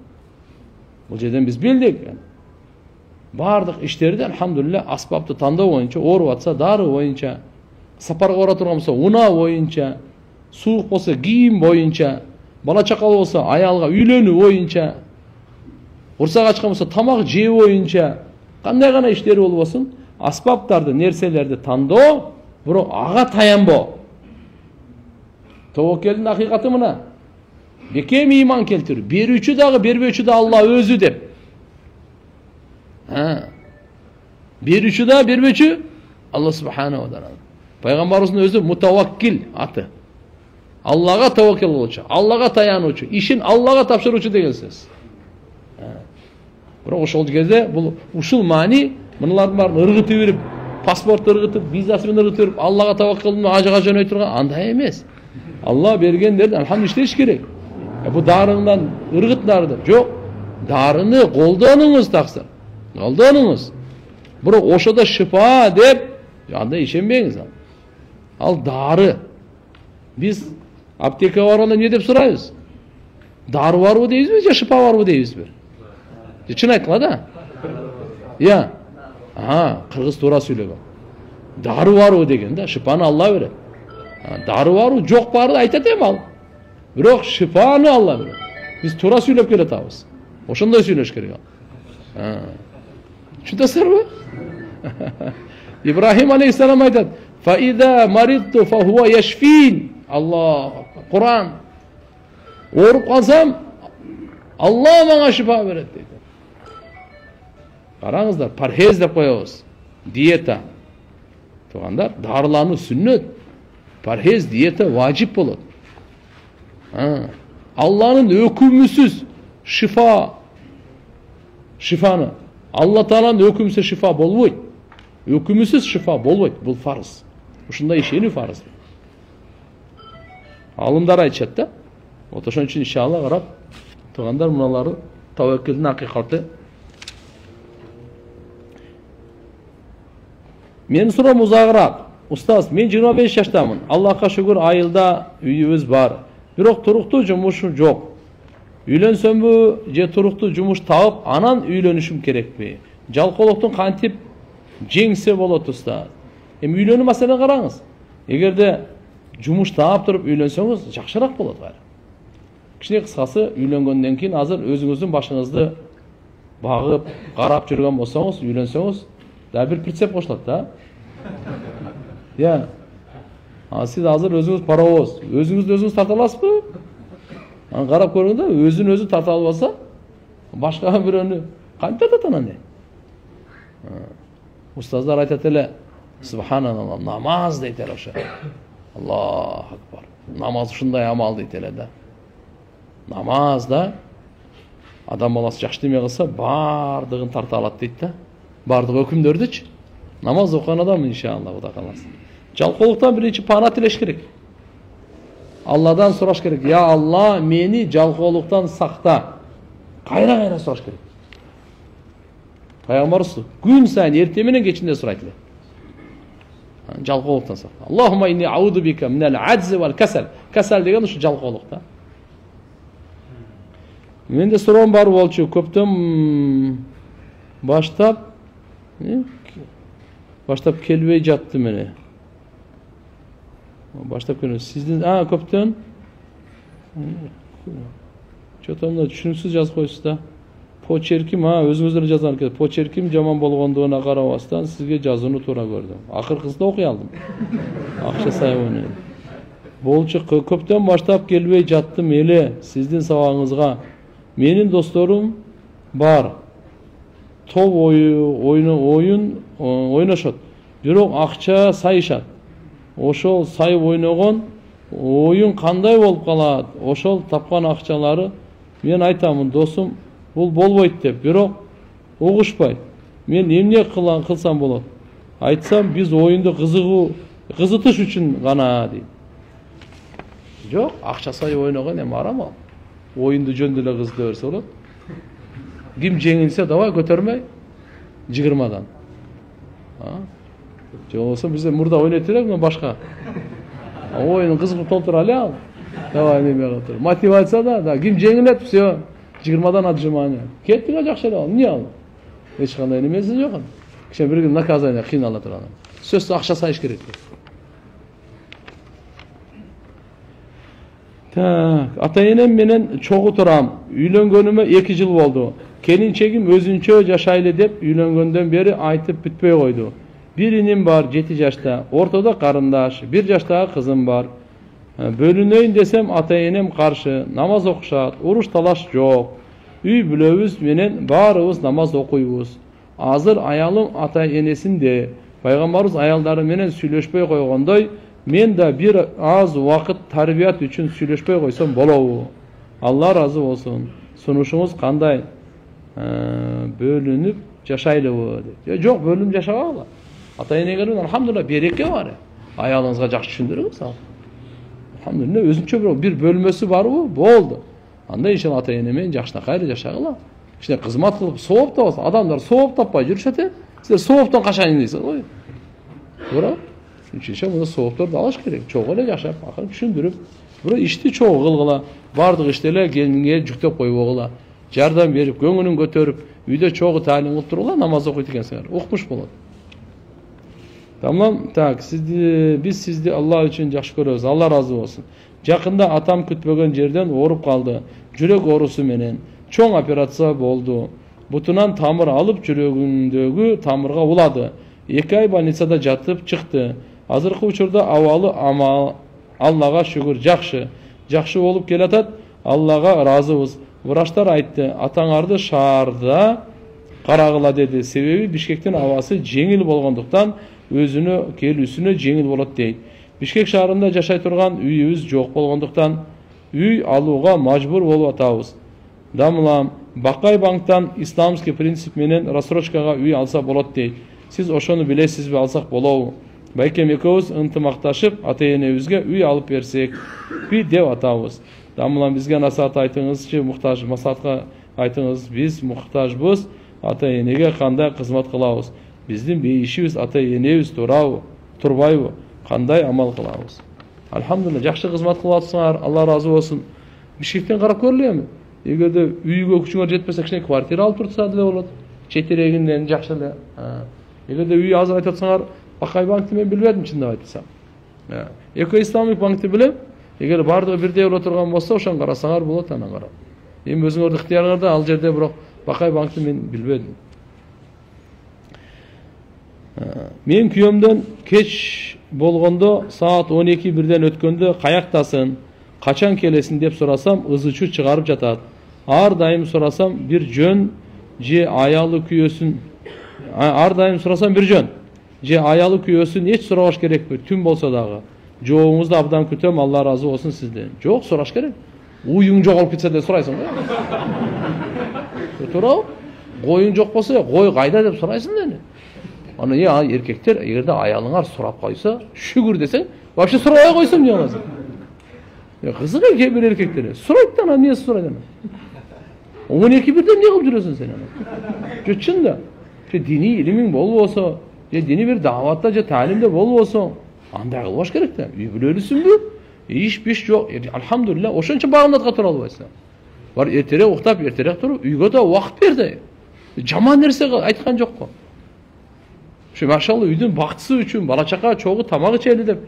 Бул жерден биз билдик. Бардык иштерди алхамдулилlah аспапты тандоо боюнча, ооруп атса дары боюнча, сапарга бара турган болсо унаа боюнча, суук болсо кийим боюнча, бала чакалы болсо аялга үйлөнүү боюнча, урсак ачкан болсо тамак жөө боюнча, кандай гана иштери болбосун, аспаптарды, нерселерди тандоо, бирок ага таянбоо. Tawakkelдин акыйкаты мына. Бекем иман келтирүү. Берүүчү дагы, бербөөчү да Алла өзү деп. Берүүчү да, бербөөчү Алла субханаху ва таала. Пайгамбарыбыздын өзү мутаваккил аты. Аллага таваккул кылуучу, Аллага таянуучу, ишин Аллага тапшыруучу деген сөз. Бирок ошол кезде бул ушул маани мыналардын баарын ыргытып берип, паспорт ыргытып, визасы менен ыргытып берип, Аллага таваккул кылып ажыга жөнөй турган андай эмес. Алла бергендерди алхамдулилlah иштеш керек. Бу дарыңдан ыргытыңдар деп. Жок. Дарыны колдонуңуз таксыр. Колдонуңуз. Бирок ошодо шифа деп андай ишенбеңиз. Ал дары. Биз аптекага барганда не деп сурайбыз? Darı barбы дейбизби же шипа барбы дейбизби? Чын айткыла да. Иә. Кыргыз туура сүйлөгөн. Darı barбы деген да, шипаны Алла берет. Darı barбы жок барды айтат эми ал. Бирок шипаны Алла берет. Биз туура сүйлөп келатабыз. Ошондой сүйлөш керек ал. Түшүнөсүзбү? İbrahim Aleyhisselam aytат: "Fa-iza maridtu fa-huwa yashfin." Allah, Kur'an. Orup kalsam Allah bana şifa verir deydi. Qarаңыздар, parhez деп koyabız. Diyeta. Tuğanlar, darılarını sünnet. Parhez, diyeta vacip болады. Allah'ın hükümsüz şifаны. Allah Teala'nın hükümsüz şifa болбойт. Hükümsüz şifa болбойт. Бұл farz. Ушундай ишенүү farz. Алымдар айтышат да. Вот ошон үчүн иншалла карап тургандар муналары таваккулдун акыйкаты. Менин суроом узагыраак. Устаз, мен 25 жаштамын. Аллахка шүгүр айылда үйүбүз бар. Бирок туруктуу жумушум жок. Үйлөнсөмбү же туруктуу жумуш таап анан үйлөнүшүм керекпи? Жалкоолуктун кантип жеңсе болот устаз? Эми үйлөнүү маселени караңыз. Эгерде жумуш таап туруп үйлөнсөңүз жакшыраак болот гайра. Кичине кыскасы үйлөнгөндөн кийин азыр өзүңүздүн башыңызды багып, карап жүргөн болсоңуз, үйлөнсөңүз да бир прицеп кошулат да. Я. Сиз азыр өзүңүз паровоз, өзүңүздү өзүңүз тарта аласызбы? Аны карап көрүңүз да, өзүн өзү тарта албаса, башка бирөөнү кантип тартат анан? Устаздар айтат эле, субханаллах, намаз дейт эле ошо. Аллаху акбар. Намаз ушундай амал дейт эле да. Намаз да адам баласы жакшы неме кылса, бардыгын тарта алат дейт да. Бардык өкүмдөрдүчү. Намаз окуган адам иншалла Кудай кааласа. Жалкоолуктан биринчи пана тилеш керек. Алладан сураш керек. Я Алла, мени жалкоолуктан сакта. Кайра сураш керек. Пайгамбарыбыз күн сайын эртең менен кечинде сурайт эле. Жалкоолуктан сакта. Аллахумма инни ауду бика минал адз вал касал. Касал деген ушу жалкоолук да. Менде суроом бар болчу. Көптөн баштап келбей жатты мени. Баштап келбей. Сиздин көптөн чотомда түшүнүксүз жазып коюсуз да. Почерким, өзүңүздөр жазган экен. Почерким жаман болгондугуна карабастан сизге жазууну туура көрдүм. Акыркысында окуй алдым. Акча сайыбын. Болчу көптөн баштап келбей жаттым эле сиздин сабагыңызга. Менин досторум бар. Топ oyun ойношот. Бирок акча сайышат. Ошол сайып ойногон oyun кандай болуп калат? Ошол тапкан акчалары мен айтамын, досум, бул болбойт деп. Бирок угушпайт. Мен эмне кылсам болот? Айтсам, биз oyunду кызытыш үчүн гана дейт. Жок, акча сайып ойногон эми арам ал. Oyundu жөндө эле кызды берсе болот. Ким жеңилсе, давай көтөрмөй 20-дан. Же болсо бизде мурда ойнойт элек мен башка. Oyunu кызыгып толтура эле ал. Давай неме кылып. Мотивация да, ким жеңилет, все. 20-дан отжимание. Кеттиңе жакшы эле ал. Эмне ал? Эч кандай немеси жок. Кичине бир күн наказание кыйнала турган. Сөзсүз акча сайыш керек. Ата-энем менен чогуу турам. Үйлөнгөнүмө 2 жыл болду. Келинчегим өзүнчө жашайлы деп үйлөнгөндөн бери айтып бүтпөй койду. Bir inim var 7 yaşta, ortada karındaş, 1 yaşta kızım var. Bölünöйүн desem ata-enem karşı, namaz okuşat, uruş talaş yok. Üy bülöbüz menen barыбыз namaz okuyubuz. Azır ayalım ata-enesin de, Peygamberimiz ayaldары menen сүйлөшпөй койгондой, men de bir az vakit tarbiyat üçün сүйлөшпөй койсом болобу. Allah razı olsun. Sunuşumuz kanday? Bölünüp жашайлыбы деп. Жок, бөлүнүп жашабагыла. Ата-энеңердин алхамдулилlah береке бар. Аялыңызга жакшы түшүндүрүңүз ал. Алхамдулилlah өзүнчө бир бөлмөсү барбы? Болду. Анда иншалла ата-эне менен жакшынакай жашагыла. Кичине кызмат кылып, сооп табасыз. Адамдар сооп таппай жүрүшөт э. Силер сооптон качан индейсиз ой. Туура? Үчүнчү мына соопторду алыш керек. Чогуу эле жашап, акырын түшүндүрүп, Бирок ишти чогуу кылгыла, бардык ишти эле келинге жүктөп койбогула. Жардам берип, көңүлүн көтөрүп, үйдө чогуу таалим кылып тургула, намаз окуйт экенсиңер. Укмуш болот. Tamam, tak. Biz sizdi Allah için жақсы көрөбүз. Allah razı olsun. Жақында атам күтпөгөн жерден ооруп калды. Жүрөк оорусу менен чоң операция болду. Бутунан тамыр алып, жүрөгүндөгү тамырга улады. 2 ай больницада жатып чыкты. Азыркы учурда абалы Аллага шүгүр жакшы. Жакшы болуп келатат. Аллага разыбыз. Врачтар айтты, атаңарды шаарда карагыла деди. Себеби Бишкектин абасы жеңил болгондуктан өзүнө келүүсүнө жеңил болот дейт. Бишкек шаарында жашай турган үйүбүз жок болгондуктан үй алууга мажбур болуп атабыз. Дамылам, Бакай банктан исламский принцип менен рассрочкага үй алса болот дейт. Сиз ошону билесизби, алсак болобу? Байкем экөөбүз ынтымакташып, ата-энебизге үй алып берсекпи деп атабыз. Дамылам, бизге насаат айтыңызчы, муктаж, масаатка айтыңыз, биз муктажбыз, ата-энеге кандай кызмат кылабыз? Биздин бейишибиз ата-энебиз турбайбы? Кандай амал кылабыз? Алхамдулилlah, жакшы кызмат кылып атсыңар, Алла разы болсун. Бишкектен карап көрөлү эми. Эгерде үйгө күчүңөр жетпесе, кичине квартира алып турса деле болот. Четирегинден жакшы эле. Эгерде үй азыр айтып атсаңар, Бакай банкты мен билбедим, чындап айтсам. Эко исламик банкты билем. Эгер бардыгы бирдей боло турган болсо, ошону карасаңар болот, анан карап. Эми өзүңөрдүн ыктыярыңарда, ал жерде бирок Бакай банкты мен билбедим. Мен күйөөмдөн кеч болгондо саат 12:00 өткөндө каяктасың, качан келесиң деп сурасам, ызычуу чыгарып жатат. Ар дайым сурасам бир жөн же аялы күйөөсүн, ар дайым сурасам бир жөн же аялы күйөөсүн эч сурабаш керекпи, түн болсо дагы. Жоогуңузду абдан күтөм, Алла разы болсун сизден. Жок, сураш керек. Уюң жоголуп кетсе де сурайсың го. Туурабы? Коюң жок болсо, кой кайда деп сурайсың да. Аны эркектер, эгерде аялыңар сурап койсо, шүгүр десең, вообще сурабай койсом эмне кыласың? Кызык экен бир эркектер. Сурайт да, эмне сурайт аны? 12:00 эмне кылып жүрөсүң сен аны? Чын да. Дини илимиң болбосо, же дини бир даватта же таалимде болбосо, андай кылбаш керек да. Үй бүлөлүсүңбү? Иш жок. Алхамдулилlah, ошончо багымдатка тура албайсың. Бар эртерээк уктап, эртерээк туруп, үйгө да убакыт бер да. Жаман нерсе айткан жок го. Машалла, үйдүн бактысы үчүн бала чака чогуу тамак ичели деп.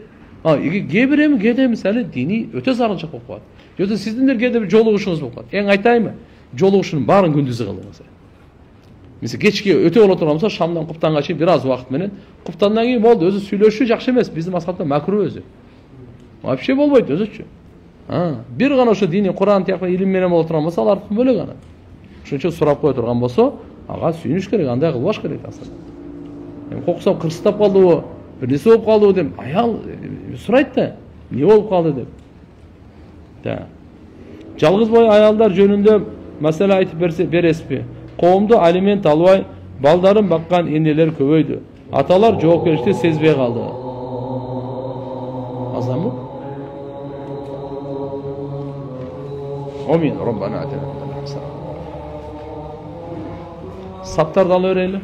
Кээ бир кээде мисалы дини өтө зарылчак болуп калат. Жото сиздиндер кээде бир жолугушуңуз болуп калат. Эң айтайынбы? Жолугушунун баарын күндүзү кылыңыз. Мисалы кечке өтө боло турган болсо, шамдан куптанга чейин бир аз убакыт менен, куптандан кийин болду, өзү сүйлөшүү жакшы эмес, биздин маскатта макруh өзү. Вообще болбойт өзүчү. Бир гана ошо дини Куран тияк илим менен боло турган болсо, алардыкы бөлөк ана. Ошончо сурап кое турган болсо, ага сүйүнүш керек, андай кылбаш керек асыл. Коксап кырсытап калдыбы, бир нерсе болуп калдыбы деп, аял сурайт да, эмне болуп калды деп. Жалгыз бой аялдар жөнүндө маселе айтып бересизби? Коомдо алимент албай, балдарын баккан энелер көбөйдү. Аталар жоопкерчиликти сезбей калды. Азамы? Амин. Роббана атина. Саптарды ала берели.